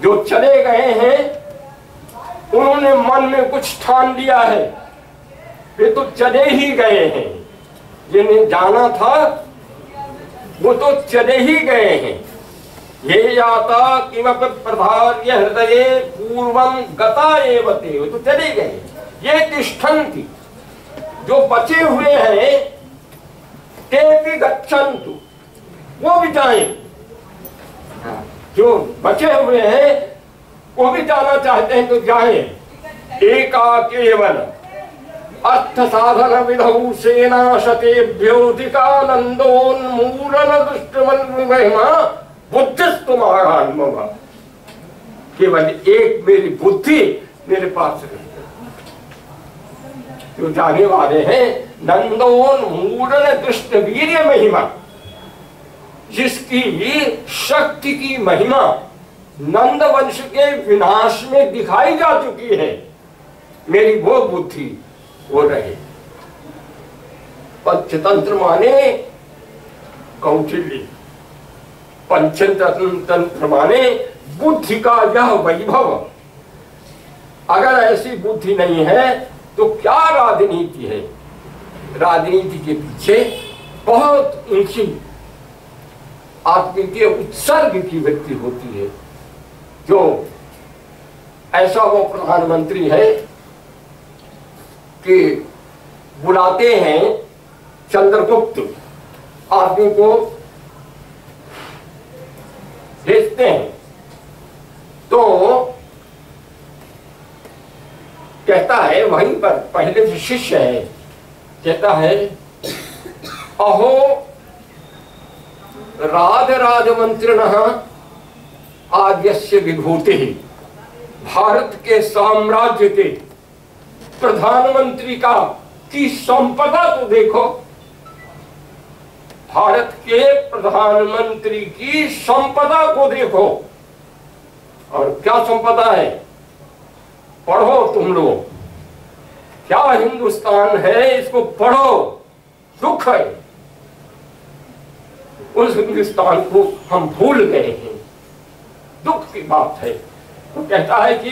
जो चले गए हैं उन्होंने मन में कुछ ठान लिया है, वे तो चले ही गए हैं। जिन्हें जाना था वो तो चले ही गए हैं। ये जाता किमपि प्रधार्य हृदये पूर्वं गता एव ते, वो तो चले गए। ये तिष्ठन्ति, जो बचे हुए हैं, ते भी गच्छन्तु, वो भी जाएं। जो बचे हुए हैं वो भी जाना चाहते हैं तो जाएं। एका केवल अर्थ साधन विधौ सेना शतेभ्योऽधिकानन्दोन्मूलन दुष्टमन्विमहिमा बुद्धिस्तुमारान्मम। केवल एक मेरी बुद्धि मेरे पास है। जो जाने वाले हैं नंदोन्मूलन दुष्ट वीर्य महिमा, जिसकी शक्ति की महिमा नंद वंश के विनाश में दिखाई जा चुकी है, मेरी वो बुद्धि वो रहे। पंचतंत्र माने कौटिल्य, पंचतंत्र माने बुद्धि का यह वैभव। अगर ऐसी बुद्धि नहीं है तो क्या राजनीति है? राजनीति के पीछे बहुत ऊंची आत्म के उत्सर्ग की व्यक्ति होती है। जो ऐसा वो प्रधानमंत्री है कि बुलाते हैं चंद्रगुप्त, आदमी को भेजते हैं तो कहता है, वहीं पर पहले से शिष्य है, कहता है अहो राजमंत्रिणः आद्यस्य विभूति, भारत के साम्राज्य के प्रधानमंत्री का की संपदा तो देखो। भारत के प्रधानमंत्री की संपदा को देखो। और क्या संपदा है? पढ़ो तुम लोग, क्या हिंदुस्तान है इसको पढ़ो। दुख है, उस हिंदुस्तान को हम भूल गए हैं, दुख की बात है। तो कहता है कि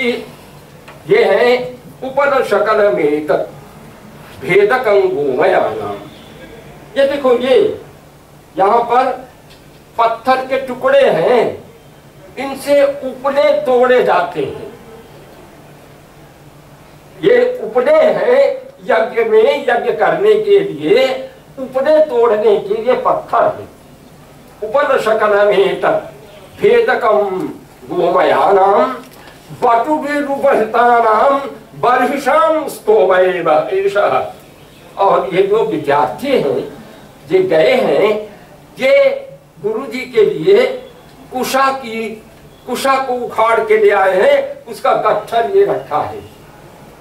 ये है उपन शकल में भेदकं गोमयानाम। ये देखो, ये यहाँ पर पत्थर के टुकड़े हैं, इनसे उपले तोड़े जाते हैं। ये उपले हैं यज्ञ में, यज्ञ करने के लिए उपले तोड़ने के लिए पत्थर है। उपन शकल में भेदकं गोमयानाम बटुभिरुपहृतानाम बर्हिषां स्तोमैव एषः। और ये जो विद्यार्थी हैं ये गए हैं, ये गुरु जी के लिए कुशा को उखाड़ के ले आए हैं, उसका गट्ठर ये रखा है।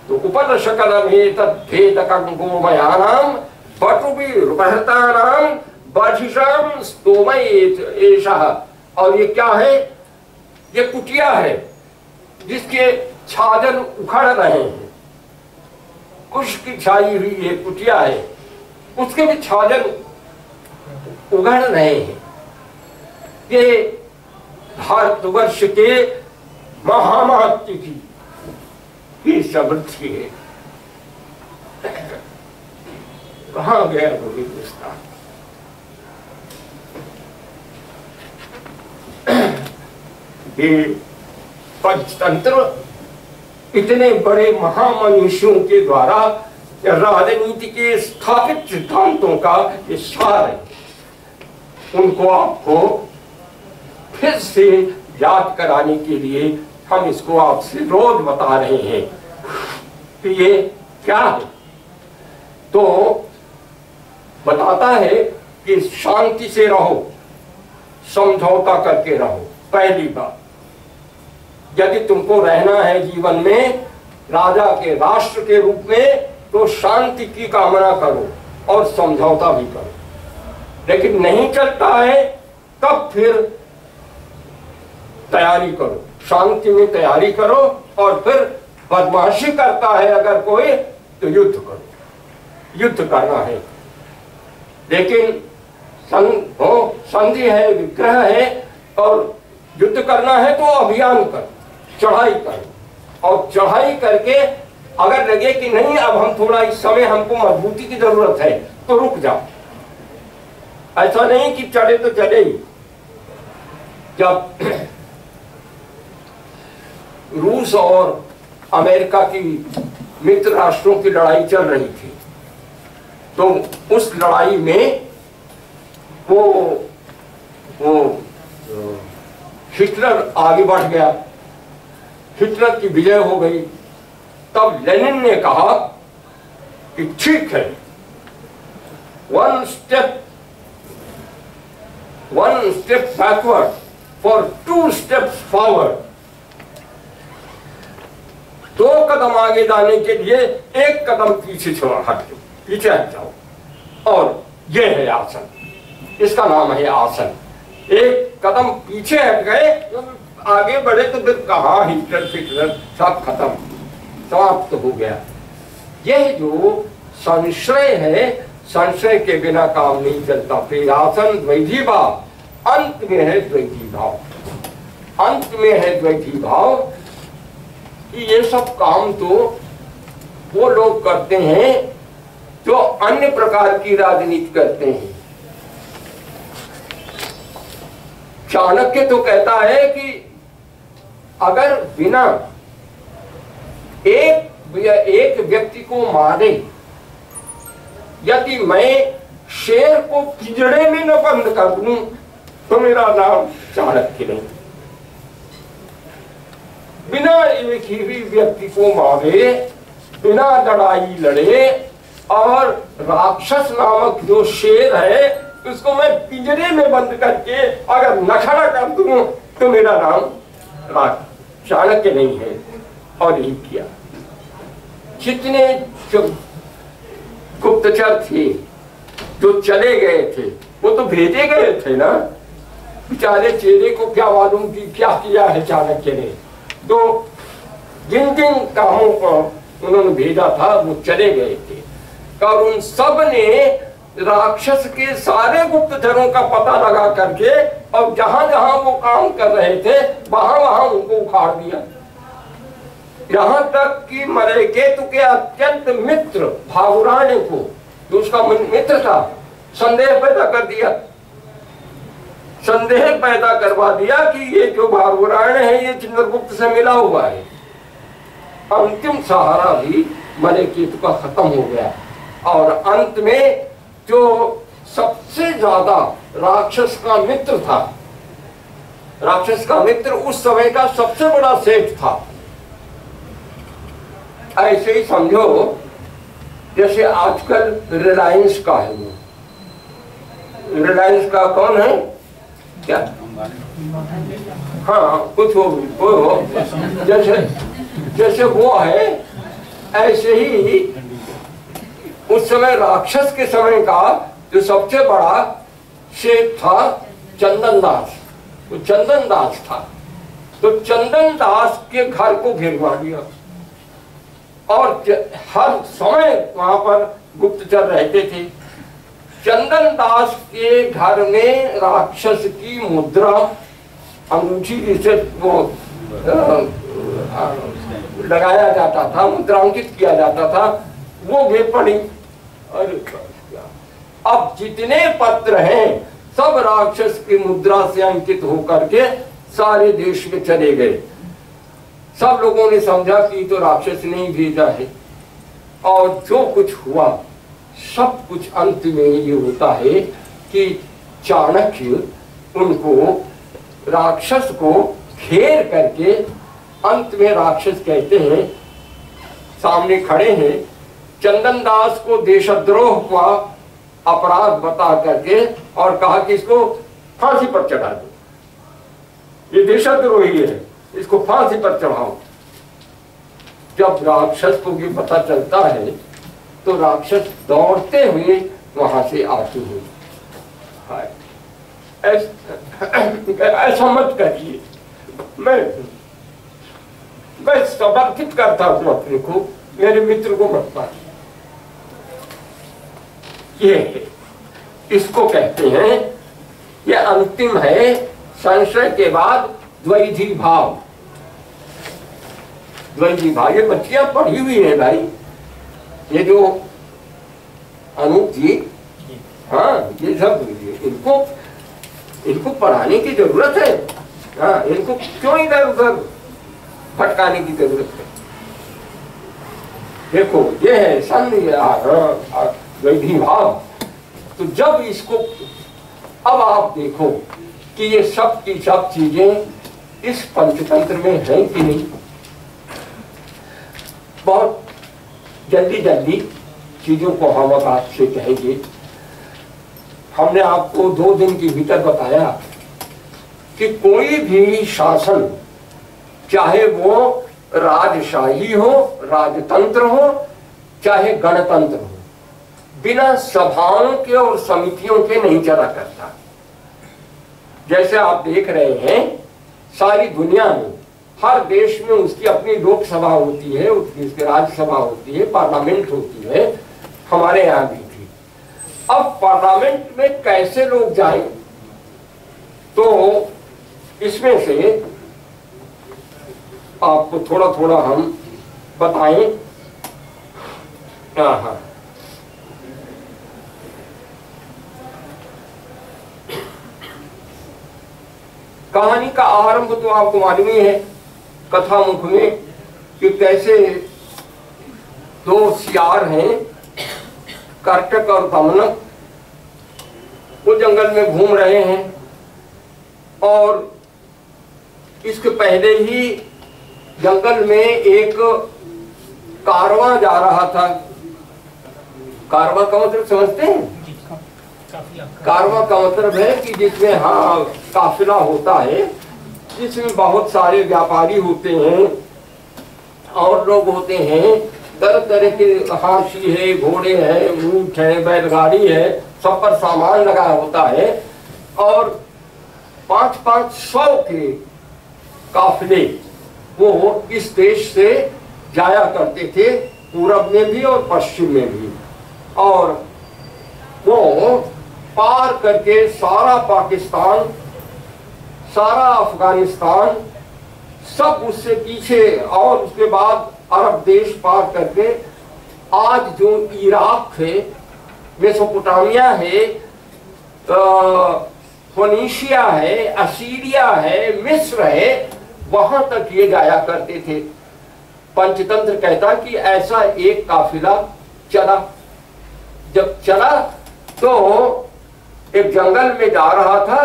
तो उपन शकल में भेदकं गोमयानाम बटुभिरुपहृतानाम बर्हिषां स्तोमैव एषः। और ये क्या है? ये कुटिया है जिसके छाजन उखड़ रहे हैं। कुश की छाई हुई ये कुटिया है, उसके भी छाजन उगड़ रहे हैं। ये भारतवर्ष के महामात्य की समृद्धि है। कहाँ गया वो हिंदुस्तान? ये पंचतंत्र इतने बड़े महामनीषियों के द्वारा राजनीति के स्थापित सिद्धांतों का ये सार है। उनको आपको फिर से याद कराने के लिए हम इसको आपसे रोज बता रहे हैं कि ये क्या है। तो बताता है कि शांति से रहो, समझौता करके रहो। पहली बात, यदि तुमको रहना है जीवन में राजा के राष्ट्र के रूप में, तो शांति की कामना करो और समझौता भी करो। लेकिन नहीं चलता है तब फिर तैयारी करो, शांति में तैयारी करो, और फिर बदमाशी करता है अगर कोई तो युद्ध करो, युद्ध करना है। लेकिन संधि है, विग्रह है, और युद्ध करना है तो अभियान कर, चढ़ाई कर, और चढ़ाई करके अगर लगे कि नहीं अब हम थोड़ा इस समय हमको मजबूती की जरूरत है तो रुक जाओ। ऐसा नहीं कि चढ़े तो चले ही। जब रूस और अमेरिका की मित्र राष्ट्रों की लड़ाई चल रही थी, तो उस लड़ाई में वो हिटलर आगे बढ़ गया, हिटलर की विजय हो गई। तब लेनिन ने कहा कि ठीक है, one step backward for 2 steps forward. 2 कदम आगे जाने के लिए 1 कदम पीछे पीछे हट जाओ। और यह है आसन, इसका नाम है आसन। 1 कदम पीछे हट गए, आगे बढ़े तो फिर कहाँ हिटलर फिटलर सब खत्म, समाप्त हो गया। यह जो संशय है, संशय के बिना काम नहीं चलता। फिर आसन द्वैधी भाव, अंत में है द्वैधी भाव, अंत में है द्वैधी भाव। कि ये सब काम तो वो लोग करते हैं जो अन्य प्रकार की राजनीति करते हैं। चाणक्य तो कहता है कि अगर बिना एक व्यक्ति को मारे, यदि मैं शेर को पिंजड़े में न बंद कर दूं तो मेरा नाम चाणक्य नहीं। बिना एक ही व्यक्ति को मारे, बिना लड़ाई लड़े, और राक्षस नामक जो शेर है उसको मैं पिंजरे में बंद करके अगर नखड़ा कर दूं तो मेरा नाम चाणक्य नहीं है। और यही किया। जितने जो गुप्तचर थे जो चले गए थे, वो तो भेजे गए थे ना, बेचारे चेहरे को क्या मालूम कि क्या किया है चाणक्य ने। तो जिन जिन कामों को उन्होंने भेजा था वो चले गए थे, और उन सब ने राक्षस के सारे गुप्तचरों का पता लगा करके और जहां जहां वो काम कर रहे थे वहां वहां उनको उखाड़ दिया। यहां तक कि मरेकेतु के अत्यंत मित्र भागुराने को, जो उसका मित्र था, संदेह पैदा कर दिया, संदेह पैदा करवा दिया कि ये जो भागुराण है ये चंद्रगुप्त से मिला हुआ है। अंतिम सहारा भी मरेकेतु का खत्म हो गया, और अंत में जो सबसे ज्यादा राक्षस का मित्र था, राक्षस का मित्र उस समय का सबसे बड़ा सेठ था। ऐसे ही समझो जैसे आजकल रिलायंस का है, वो रिलायंस का कौन है क्या? हाँ, कुछ हो जैसे वो है, ऐसे ही उस समय राक्षस के समय का जो सबसे बड़ा शेख था चंदन दास, वो चंदन दास था। तो चंदन दास के घर को घेरवा दिया, और हर समय वहां पर गुप्तचर रहते थे। चंदन दास के घर में राक्षस की मुद्रा, अंगूठी जिसे वो लगाया जाता था, मुद्रांकित किया जाता था, वो भी पड़ी। अब जितने पत्र हैं सब राक्षस की मुद्रा से अंकित होकर के सारे देश में चले गए। सब लोगों ने समझा कि तो राक्षस ने ही भेजा है, और जो कुछ हुआ सब कुछ अंत में ये होता है कि चाणक्य उनको, राक्षस को घेर करके, अंत में राक्षस कहते हैं सामने खड़े हैं, चंदन दास को देशद्रोह का अपराध बता करके और कहा कि इसको फांसी पर चढ़ा दो, ये देशद्रोही है, इसको फांसी पर चढ़ाओ। जब राक्षस को ये पता चलता है तो राक्षस दौड़ते हुए वहां से आते हैं। ऐसा मत करिए, मैं समर्पित करता हूं अपने को, मेरे मित्र को मत मार। ये इसको कहते हैं, ये अंतिम है संशय के बाद द्वैधी भाव। द्वैधी भाव ये बच्चियां पढ़ी हुई है भाई, ये जो अनूप जी, हाँ ये सब इनको पढ़ाने की जरूरत है। हाँ, इनको क्यों इधर उधर भटकाने की जरूरत है। देखो ये है द्वैधी भाव। तो जब इसको, अब आप देखो कि ये सब की सब चीजें इस पंचतंत्र में हैं कि नहीं। बहुत जल्दी जल्दी चीजों को हम अब आपसे कहेंगे। हमने आपको 2 दिन के भीतर बताया कि कोई भी शासन, चाहे वो राजशाही हो, राजतंत्र हो, चाहे गणतंत्र हो, बिना सभाओं के और समितियों के नहीं चला करता। जैसे आप देख रहे हैं सारी दुनिया में, हर देश में उसकी अपनी लोकसभा होती है, उसकी राज्यसभा होती है, पार्लियामेंट होती है, हमारे यहाँ भी थी। अब पार्लियामेंट में कैसे लोग जाएं, तो इसमें से आपको थोड़ा थोड़ा हम बताएं। हाँ, कहानी का आरंभ तो आपको मालूम ही है कथा मुख में, कि कैसे 2 सियार हैं, कर्टक और दमनक, वो जंगल में घूम रहे हैं। और इसके पहले ही जंगल में एक कारवां जा रहा था। कारवां का मतलब समझते हैं? कारवां का मतलब है कि जिसमें, हाँ, काफिला होता है, जिसमें बहुत सारे व्यापारी होते हैं और लोग होते हैं, तरह तरह के हाथी है, घोड़े हैं, ऊंट है, बैलगाड़ी है, सब पर सामान लगा होता है। और 500 के काफिले वो इस देश से जाया करते थे, पूरब में भी और पश्चिम में भी। और वो पार करके सारा पाकिस्तान, सारा अफगानिस्तान, सब उससे पीछे, और उसके बाद अरब देश पार करके आज जो इराक है, मेसोपोटामिया है, फोनीशिया है, असीरिया है, मिस्र है, वहां तक ये जाया करते थे। पंचतंत्र कहता कि ऐसा एक काफिला चला। जब चला तो एक जंगल में जा रहा था,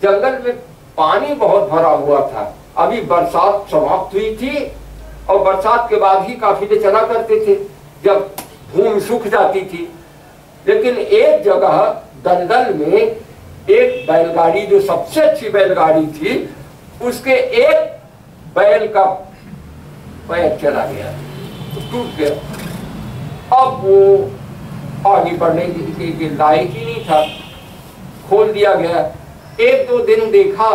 जंगल में पानी बहुत भरा हुआ था, अभी बरसात समाप्त हुई थी, और बरसात के बाद ही काफिले चला करते थे जब भूमि सूख जाती थी। लेकिन एक जगह दलदल में एक बैलगाड़ी, जो सबसे अच्छी बैलगाड़ी थी, उसके एक बैल का पैर चला गया, तो टूट गया। अब वो आगे बढ़ने के लायक ही नहीं था, खोल दिया गया। 1-2 दिन देखा,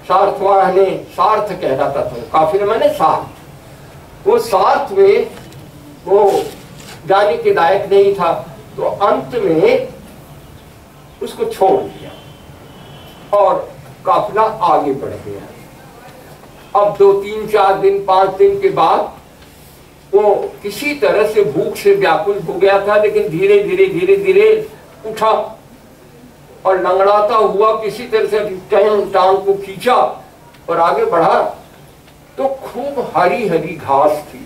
सार्थवाह ने, सार्थ कहलाता था काफिला मैंने सार्थ, वो सार्थ में वो जाने के लायक नहीं था, तो अंत में उसको छोड़ दिया और काफिला आगे बढ़ गया। अब 2-3-4 दिन 5 दिन के बाद वो किसी तरह से भूख से व्याकुल हो गया था, लेकिन धीरे धीरे धीरे धीरे उठा और लंगड़ाता हुआ किसी तरह से टांग को खींचा और आगे बढ़ा। तो खूब हरी हरी घास थी,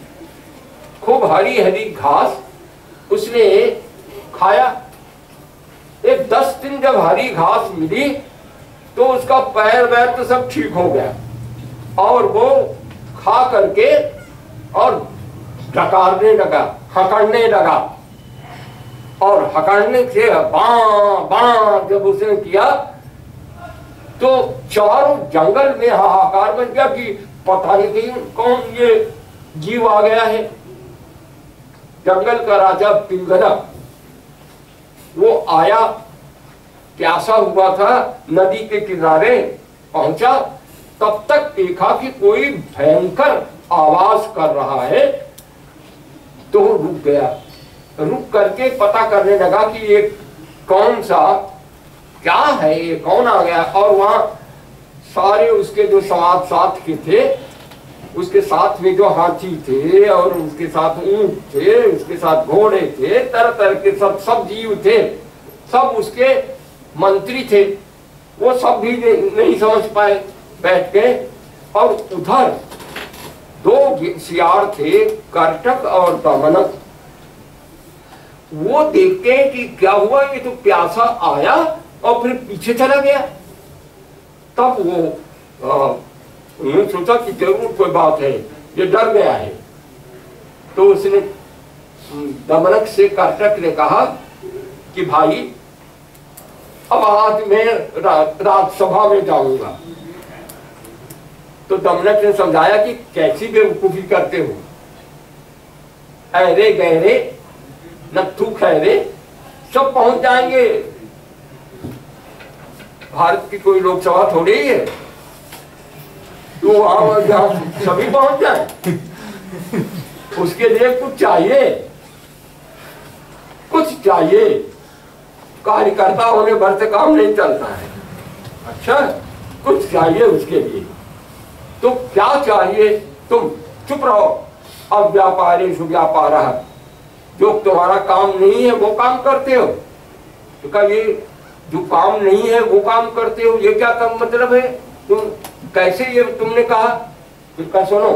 खूब हरी हरी घास उसने खाया। एक 10 दिन जब हरी घास मिली तो उसका पैर वैर तो सब ठीक हो गया, और वो खा करके और डकारने लगा, हकड़ने लगा, और हकड़ने से बां बां जब उसने किया तो चारों जंगल में हाहाकार बन गया कि पता नहीं कौन ये जीव आ गया है। जंगल का राजा पिंगला वो आया, प्यासा हुआ था, नदी के किनारे पहुंचा, तब तक देखा कि कोई भयंकर आवाज कर रहा है, तो रुक गया। रुक करके पता करने लगा कि ये कौन सा, क्या है, ये कौन आ गया। और वहां सारे उसके जो सवार साथ के थे, उसके साथ में जो हाथी थे और उसके साथ ऊंट थे, उसके साथ घोड़े थे, तरह तरह के सब जीव थे, सब उसके मंत्री थे। वो सब भी नहीं समझ पाए, बैठ गए। और उधर दो सियार थे, कर्टक और दमनक। वो देखते हैं कि क्या हुआ, ये तो प्यासा आया और फिर पीछे चला गया। तब वो उन्होंने सोचा कि जरूर कोई बात है, ये डर गया है। तो उसने दमनक से कर्टक ने कहा कि भाई अब आज मैं राजसभा में जाऊंगा। तो दमनक ने समझाया कि कैसी बेवकूफी करते हो, ऐरे गहरे नत्थु खैरे सब पहुंच जाएंगे। भारत की कोई लोकसभा थोड़ी ही है तो वहां जहां सभी पहुंच जाए। उसके लिए कुछ चाहिए, कुछ चाहिए। कार्यकर्ता होने भर से काम नहीं चलता है। अच्छा, कुछ चाहिए उसके लिए। तो क्या चाहिए? तुम चुप रहो। अब व्यापारेषु व्यापारः, जो तुम्हारा काम नहीं है वो काम करते हो। तो कहा ये जो काम नहीं है वो काम करते हो, ये क्या काम मतलब है? तुम कैसे, ये तुमने कहा? फिर कहा सुनो,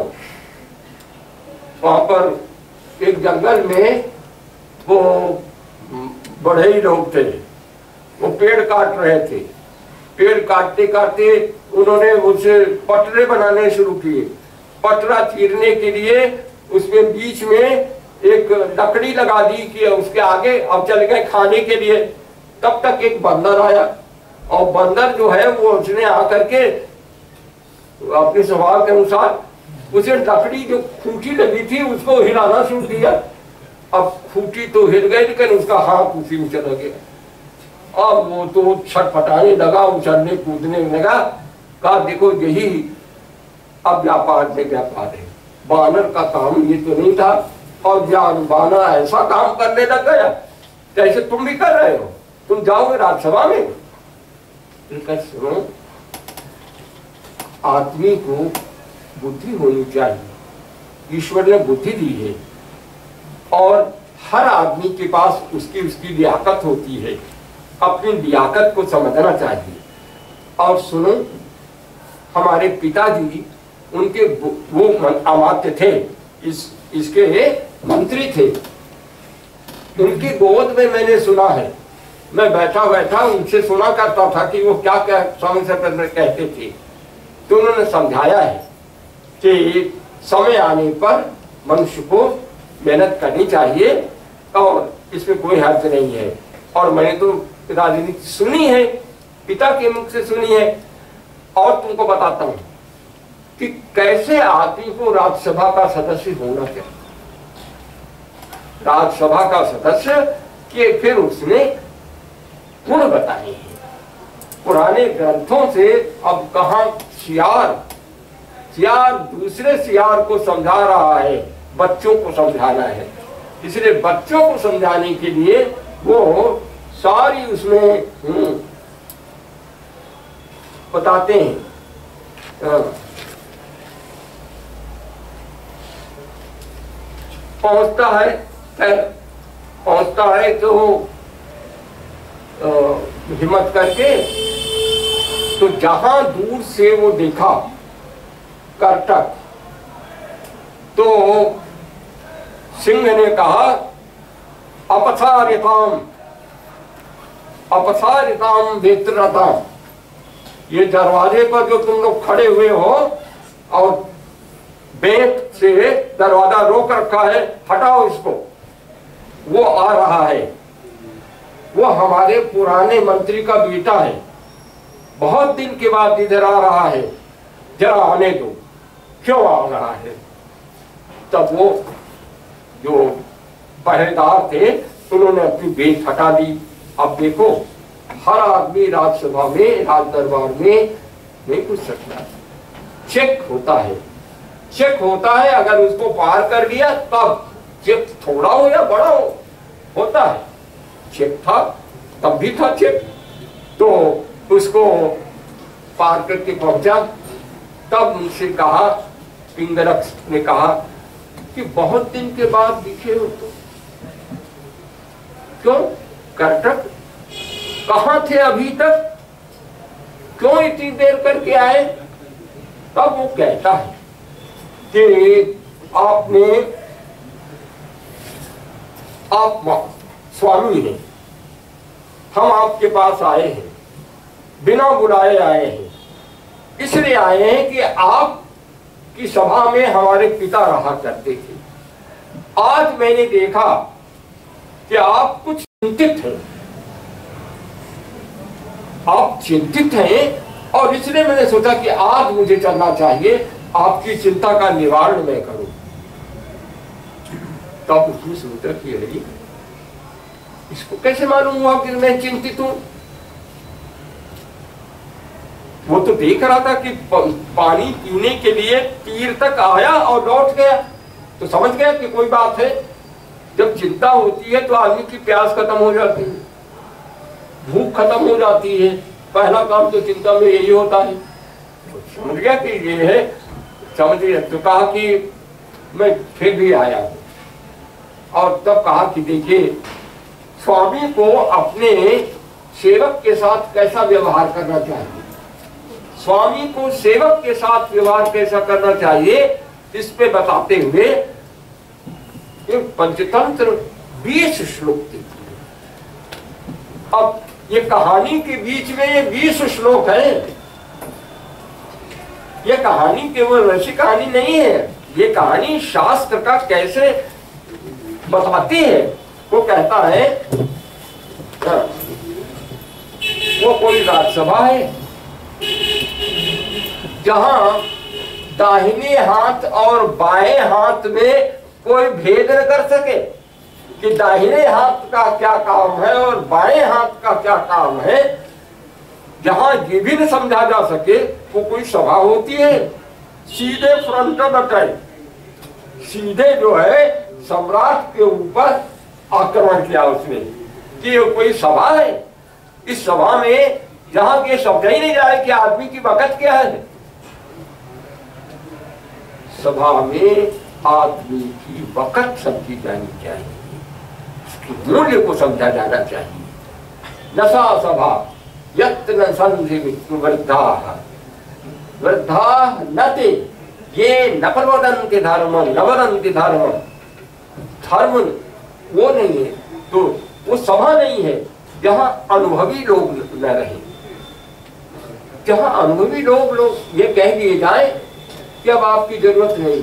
वहां पर एक जंगल में वो बड़े ही लोग थे, वो पेड़ काट रहे थे। पेड़ काटते काटते उन्होंने मुझसे पटरे बनाने शुरू किए। पटरा चीरने के लिए उसमें बीच में एक लकड़ी लगा दी कि उसके आगे, अब चले गए खाने के लिए। तब तक एक बंदर आया और बंदर जो है वो उसने आकर के अपने स्वभाव के अनुसार उसे लकड़ी जो खूंटी लगी थी उसको हिलाना शुरू किया। अब खूंटी तो हिल गई लेकिन उसका हाथ उसी में चला गया। अब वो तो छटपटाने लगा, उछलने कूदने लगा। कहा देखो यही अब व्यापार में व्यापार है। बानर का काम ये तो नहीं था और जान बानर ऐसा काम करने लग गया जैसे तुम भी कर रहे हो। तुम जाओगे राज्यसभा में। सुनो, आदमी को बुद्धि होनी चाहिए, ईश्वर ने बुद्धि दी है और हर आदमी के पास उसकी उसकी लियाकत होती है। अपनी लियाकत को समझना चाहिए। और सुनो, हमारे पिताजी उनके वो अमात्य थे, इसके मंत्री थे। उनकी गोद में मैंने सुना है, मैं बैठा बैठा उनसे सुना करता था कि वो क्या क्या समय से पहले कहते थे। तो उन्होंने समझाया है कि समय आने पर मनुष्य को मेहनत करनी चाहिए और इसमें कोई हर्ज नहीं है। और मैंने तो राजनीति सुनी है, पिता के मुख से सुनी है। और तुमको बताता हूं कि कैसे आदमी को राज्यसभा का सदस्य होना चाहिए। राज्यसभा का सदस्य के फिर उसने गुण बताए हैं पुराने ग्रंथों से। अब कहां सियार दूसरे सियार को समझा रहा है, बच्चों को समझाना है। इसलिए बच्चों को समझाने के लिए वो सारी उसमें बताते हैं। पहुंचता है तो हिम्मत करके, तो जहां दूर से वो देखा कर्टक, तो सिंह ने कहा अपसारिताम वेत्रताम, ये दरवाजे पर जो तुम लोग खड़े हुए हो और बेंत से दरवाजा रोक रखा है, हटाओ इसको। वो आ रहा है, वो हमारे पुराने मंत्री का बेटा है, बहुत दिन के बाद इधर आ रहा है, जरा आने दो। क्यों आ रहा है? तब वो जो पहरेदार थे उन्होंने अपनी बेंत हटा दी। अब देखो, हर आदमी राज्यसभा में, राज दरबार में नहीं पूछ सकता। चेक होता है, चेक होता है। अगर उसको पार कर लिया तब चेक थोड़ा हो या बड़ा हो होता है। चेक था तब भी था चेक, तो उसको पार करके पहुंचा। तब उनसे कहा, पिंगलक ने कहा कि बहुत दिन के बाद दिखे हो तो। क्यों कर्टक, कहां थे अभी तक, क्यों इतनी देर करके आए? तब वो कहता है कि आप स्वामी हैं, हम आपके पास आए हैं, बिना बुलाए आए हैं। इसलिए आए हैं कि आप की सभा में हमारे पिता रहा करते थे। आज मैंने देखा कि आप कुछ चिंतित हैं, आप चिंतित हैं, और इसलिए मैंने सोचा कि आज मुझे चलना चाहिए, आपकी चिंता का निवारण मैं करूं। तब उसने सोचा कि अरे इसको कैसे मालूम हुआ कि मैं चिंतित हूं? वो तो देख रहा था कि पानी पीने के लिए तीर तक आया और लौट गया, तो समझ गया कि कोई बात है। जब चिंता होती है तो आदमी की प्यास खत्म हो जाती है, भूख खत्म हो जाती है। पहला काम तो चिंता में यही होता है। तो समझ गया कि ये है, समझ गया। तो कहा कि मैं फिर भी आया हूं, और तब कहा कि देखिए, स्वामी को अपने सेवक के साथ कैसा व्यवहार करना चाहिए, स्वामी को सेवक के साथ व्यवहार कैसा करना चाहिए, इस पे बताते हुए एक पंचतंत्र 20 श्लोक देते हैं। अब ये कहानी के बीच में ये 20 श्लोक है। ये कहानी केवल वैसी कहानी नहीं है, ये कहानी शास्त्र का कैसे बताती है। वो कहता है, वो कोई राजसभा है जहां दाहिने हाथ और बाएं हाथ में कोई भेद न कर सके कि दाहिने हाथ का क्या काम है और बाएं हाथ का क्या काम है। जहां ये भी न समझा जा सके, वो कोई सभा होती है। सीधे फ्रंटल अटैक, सीधे जो है सम्राट के ऊपर आक्रमण किया उसने कि ये कोई सभा है। इस सभा में जहां ये समझा ही नहीं जा रहा कि आदमी की वक़्त क्या है, सभा में आदमी की वक़्त समझी जानी चाहिए, उसके मूल्य को समझा जाना चाहिए। नशा सभा यत्न संधि वृद्धा वृद्धा नते ये न प्रवदन्ति धर्म न वदन्ति धर्म। धर्म वो नहीं है, तो वो सभा नहीं है जहां अनुभवी लोग न रहे, जहां अनुभवी लोग ये कह दिए जाए कि अब आपकी जरूरत नहीं,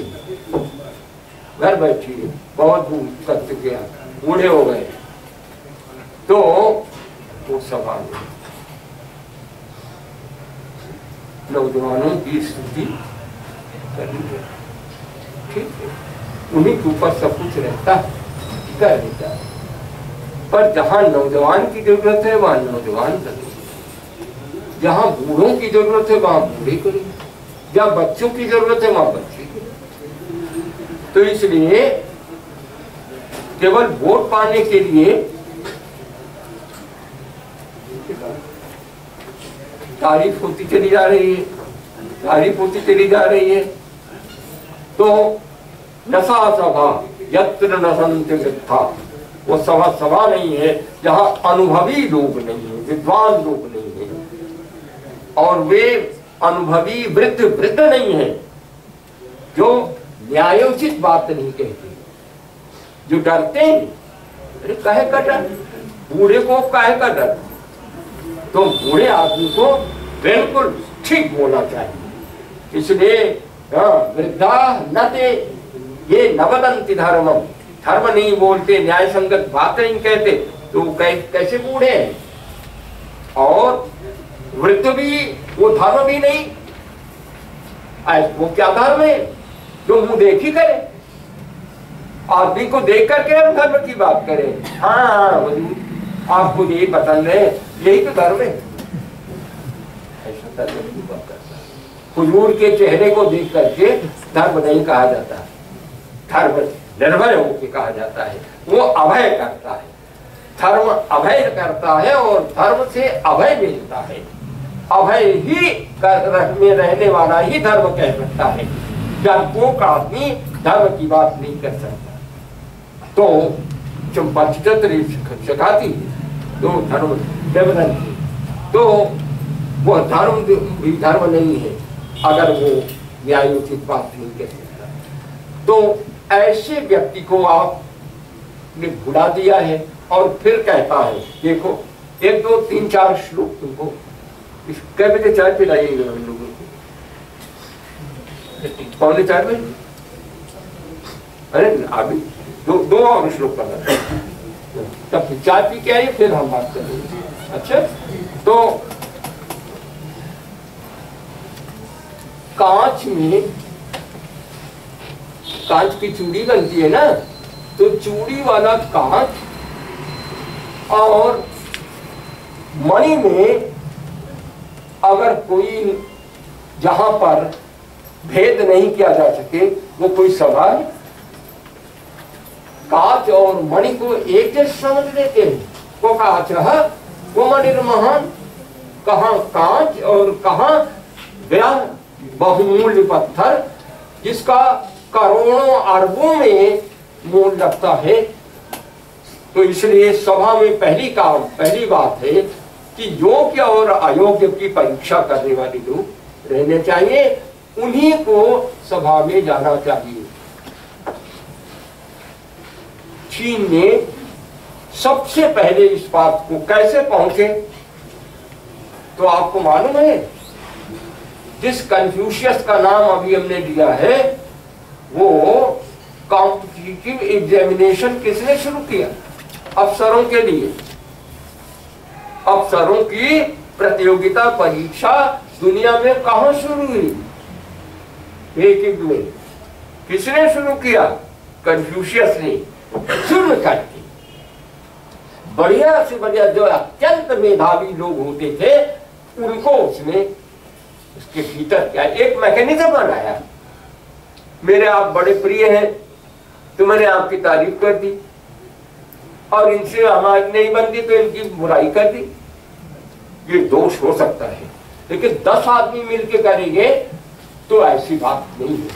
घर बैठिए, बहुत कर चुके हैं, बूढ़े हो गए, तो वो सभा नहीं। नौजवानों की स्तुति करनी है, ठीक है, उन्हीं के ऊपर सब कुछ रहता है, कर देता है। पर जहां नौजवान की जरूरत है वहां नौजवान करें, जहां बूढ़ों की जरूरत है वहां बूढ़े करें, जहां बच्चों की जरूरत है वहां बच्चे करें। तो इसलिए केवल वोट पाने के लिए तारीफ होती चली जा रही है, तारीफ होती चली जा रही है। तो नशा सभा यत्र न संति वृद्धा, वो सभा नहीं है जहां अनुभवी लोग नहीं है, विद्वान लोग नहीं है, और वे अनुभवी वृद्ध नहीं है जो न्यायोचित बात नहीं कहते, जो डरते हैं। अरे काहे का डर, बूढ़े को काहे का डर? तो बूढ़े आदमी को बिल्कुल ठीक बोलना चाहिए। इसलिए वृद्धा न ते ये न वदन्ति धर्मम, धर्म नहीं बोलते, न्याय संगत बात नहीं कहते, तो कैसे बूढ़े हैं? और वृद्ध भी, वो धर्म भी नहीं, वो क्या धर्म है जो मुंह देखी करे? आदमी को देख करके हम धर्म की बात करें। हाँ, आपको यही पसंद है, यही तो धर्म है, ऐसा धर्म की बात करता है। हुजूर के चेहरे को देख करके धर्म नहीं कहा जाता, धर्म निर्भय होकर कहा जाता है। वो अभय करता है, धर्म अभय करता है और धर्म से अभय मिलता है। अभय ही में रहने वाला ही धर्म कह सकता है। डरपोक आदमी धर्म की बात नहीं कर सकता। तो जब पंचतंत्र सिखाती है तो धर्म विवरण, तो वो धर्म भी धर्म नहीं है अगर वो न्यायोचित बात नहीं कर सकता। तो ऐसे व्यक्ति को आपने भुला दिया है और फिर कहता है, देखो 1 2 3 4 श्लोक तुमको कै बजे चाय पिलाइएगा हम लोगों को? 3:45 बजे। अरे अभी दो और श्लोक करना, तब चाय पी के आइए फिर हम बात करेंगे। अच्छा, तो कांच में कांच की चूड़ी बनती है ना, तो चूड़ी वाला कांच और मणि में अगर कोई जहां पर भेद नहीं किया जा सके वो कोई सवाल? कांच और मणि को एक जैसे समझ लेते हैं। वो कांच है वो मणिर्महान, कहाँ कांच और कहाँ व्याह बहुमूल्य पत्थर जिसका करोड़ों अरबों में मूल लगता है। तो इसलिए सभा में पहली बात है कि योग्य और अयोग्य की परीक्षा करने वाले लोग रहने चाहिए, उन्हीं को सभा में जाना चाहिए। चीन ने सबसे पहले इस बात को कैसे पहुंचे तो आपको मालूम है? जिस कन्फ्यूशियस का नाम अभी हमने लिया है वो कॉम्पिटिटिव एग्जामिनेशन किसने शुरू किया? अफसरों के लिए। अफसरों की प्रतियोगिता परीक्षा दुनिया में कहां शुरू हुई? एक युग में। किसने शुरू किया? कन्फ्यूशियस ने शुरू कर दी। बढ़िया से बढ़िया जो अत्यंत मेधावी लोग होते थे उनको उसने उसके भीतर क्या एक मैकेनिज्म बनाया। मेरे आप बड़े प्रिय हैं तो मैंने आपकी तारीफ कर दी और इनसे हमारी नहीं बनती तो इनकी बुराई कर दी। ये दोष हो सकता है, लेकिन 10 आदमी मिलकर करेंगे तो ऐसी बात नहीं है।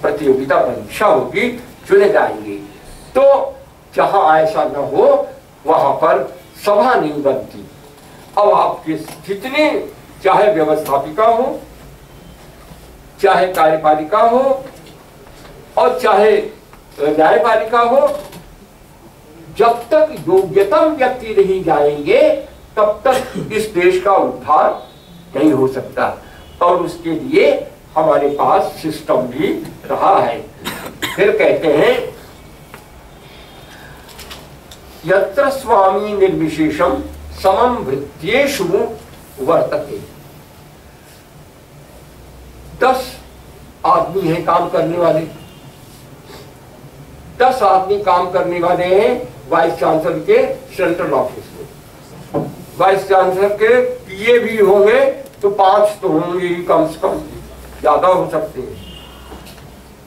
प्रतियोगिता परीक्षा होगी, चुने जाएंगे। तो जहां ऐसा न हो वहां पर सभा नहीं बनती। अब आपके जितने चाहे व्यवस्थापिका हो, चाहे कार्यपालिका हो और चाहे न्यायपालिका हो, जब तक योग्यतम व्यक्ति नहीं जाएंगे तब तक इस देश का उद्धार नहीं हो सकता। और उसके लिए हमारे पास सिस्टम भी रहा है। फिर कहते हैं यत्र स्वामी निर्विशेषम समम वृत्त्येषु वर्तते। 10 आदमी हैं काम करने वाले, 10 आदमी काम करने वाले हैं वाइस चांसलर के सेंट्रल ऑफिस में। वाइस चांसलर के पीए भी होंगे तो 5 तो होंगे ही कम से कम, ज्यादा हो सकते हैं।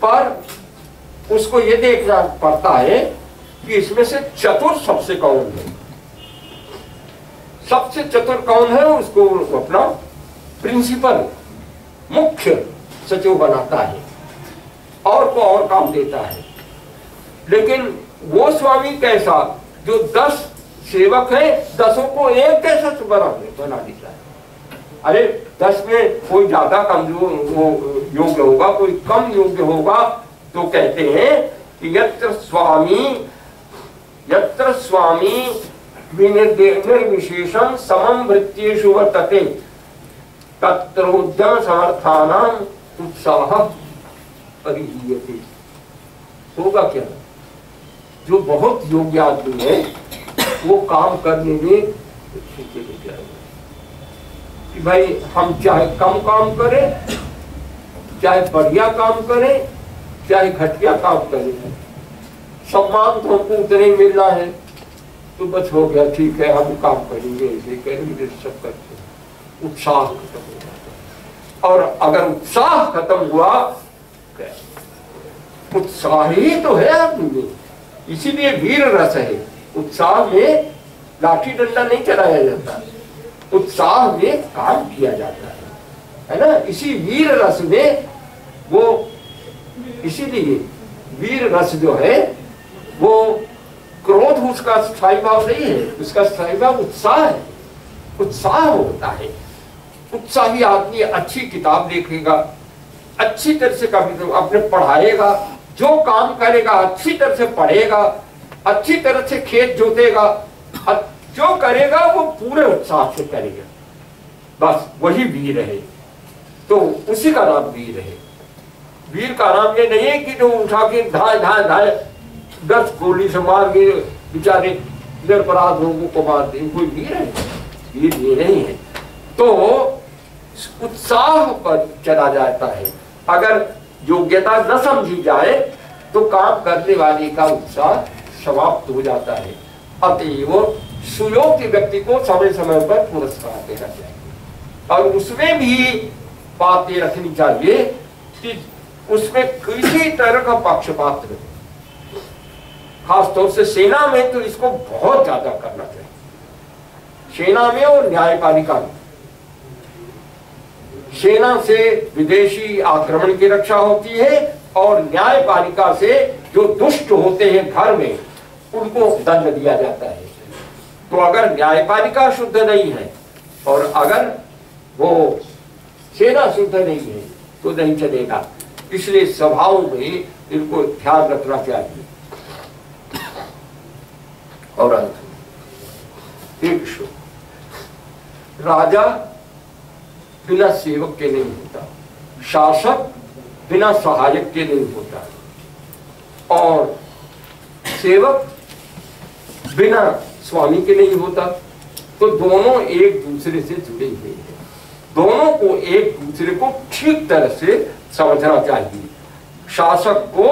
पर उसको ये देखना पड़ता है कि इसमें से चतुर सबसे कौन है। सबसे चतुर कौन है उसको अपना प्रिंसिपल मुख्य सचिव बनाता है और को और काम देता है। लेकिन वो स्वामी कैसा जो 10 सेवक है 10 को एक कैसा बना देता है। अरे 10 में कोई ज्यादा कमजोर योग्य होगा, कोई कम योग्य होगा, तो कहते हैं कि यत्र स्वामी निर्विशेषम समम वृत्त्येषु वर्तते तत्रोद्यम समर्थानाम उत्साह परिहीयते। होगा क्या? जो बहुत योग्य आदमी है वो काम करने में कि भाई हम चाहे कम काम करें, चाहे बढ़िया काम करें, चाहे घटिया काम करें, सम्मान तो हमको उतने ही मिलना है तो बस हो गया, ठीक है हम काम करेंगे, ऐसे करेंगे, सब करते। उत्साह खत्म हो जाता है। और अगर उत्साह खत्म हुआ, उत्साह ही तो है आदमी में, इसीलिए वीर रस है। उत्साह में लाठी डंडा नहीं चलाया जाता, उत्साह में काम किया जाता है ना। इसी वीर रस में वो, इसीलिए वीर रस जो है वो क्रोध उसका स्थायी भाव नहीं है, उसका स्थायी भाव उत्साह है। उत्साह होता है। उत्साही आदमी अच्छी किताब देखेगा, अच्छी तरह से कभी अपने पढ़ाएगा, जो काम करेगा अच्छी तरह से पढ़ेगा, अच्छी तरह से खेत जोतेगा, जो करेगा वो पूरे उत्साह से करेगा, बस वही वीर है। तो उसी का नाम वीर है। वीर का नाम ये नहीं है कि जो उठा के धाए धाए धाए 10 गोली से मार के बेचारे निरपराध लोगों को मार दे, कोई वीर है? वीर ये नहीं है। तो उत्साह पर चला जाता है। अगर योग्यता न समझी जाए तो काम करने वाले का उत्साह समाप्त हो जाता है। अतएव सुयोग्य व्यक्ति को समय समय पर पुरस्कार देना चाहिए, और उसमें भी बातें रखनी चाहिए कि उसमें किसी तरह का पक्षपात नहीं। खासतौर से सेना में तो इसको बहुत ज्यादा करना चाहिए, सेना में और न्यायपालिका में। सेना से विदेशी आक्रमण की रक्षा होती है, और न्यायपालिका से जो दुष्ट होते हैं घर में उनको दंड दिया जाता है। तो अगर न्यायपालिका शुद्ध नहीं है और अगर वो सेना शुद्ध नहीं है तो नहीं चलेगा। इसलिए सभाओं में इनको ध्यान रखना चाहिए। और अंत में एक राजा बिना सेवक के नहीं होता, शासक बिना सहायक के नहीं होता, और सेवक बिना स्वामी के नहीं होता। तो दोनों एक दूसरे से जुड़े हुए हैं, दोनों को एक दूसरे को ठीक तरह से समझना चाहिए। शासक को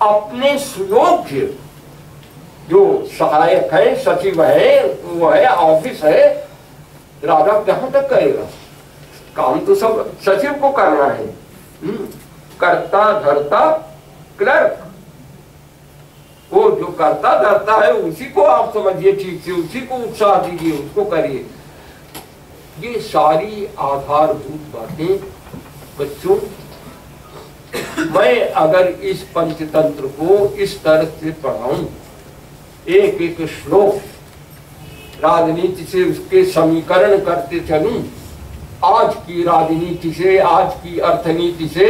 अपने सुयोग्य जो सहायक है, सचिव है, वो है, ऑफिस है, राजा कहां तक करेगा? काम तो सब सचिव को करना है। करता धरता क्लर्क, वो जो करता धरता है उसी को आप समझिए ठीक से, उसी को उत्साह दीजिए, उसको करिए। ये सारी आधारभूत बातें बच्चों, मैं अगर इस पंचतंत्र को इस तरह से पढ़ाऊं, एक एक श्लोक राजनीति से उसके समीकरण करते चलूं, आज की राजनीति से, आज की अर्थनीति से,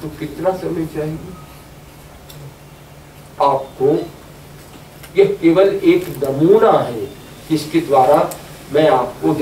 तो कितना समय चाहिए आपको? यह केवल एक नमूना है, इसके द्वारा मैं आपको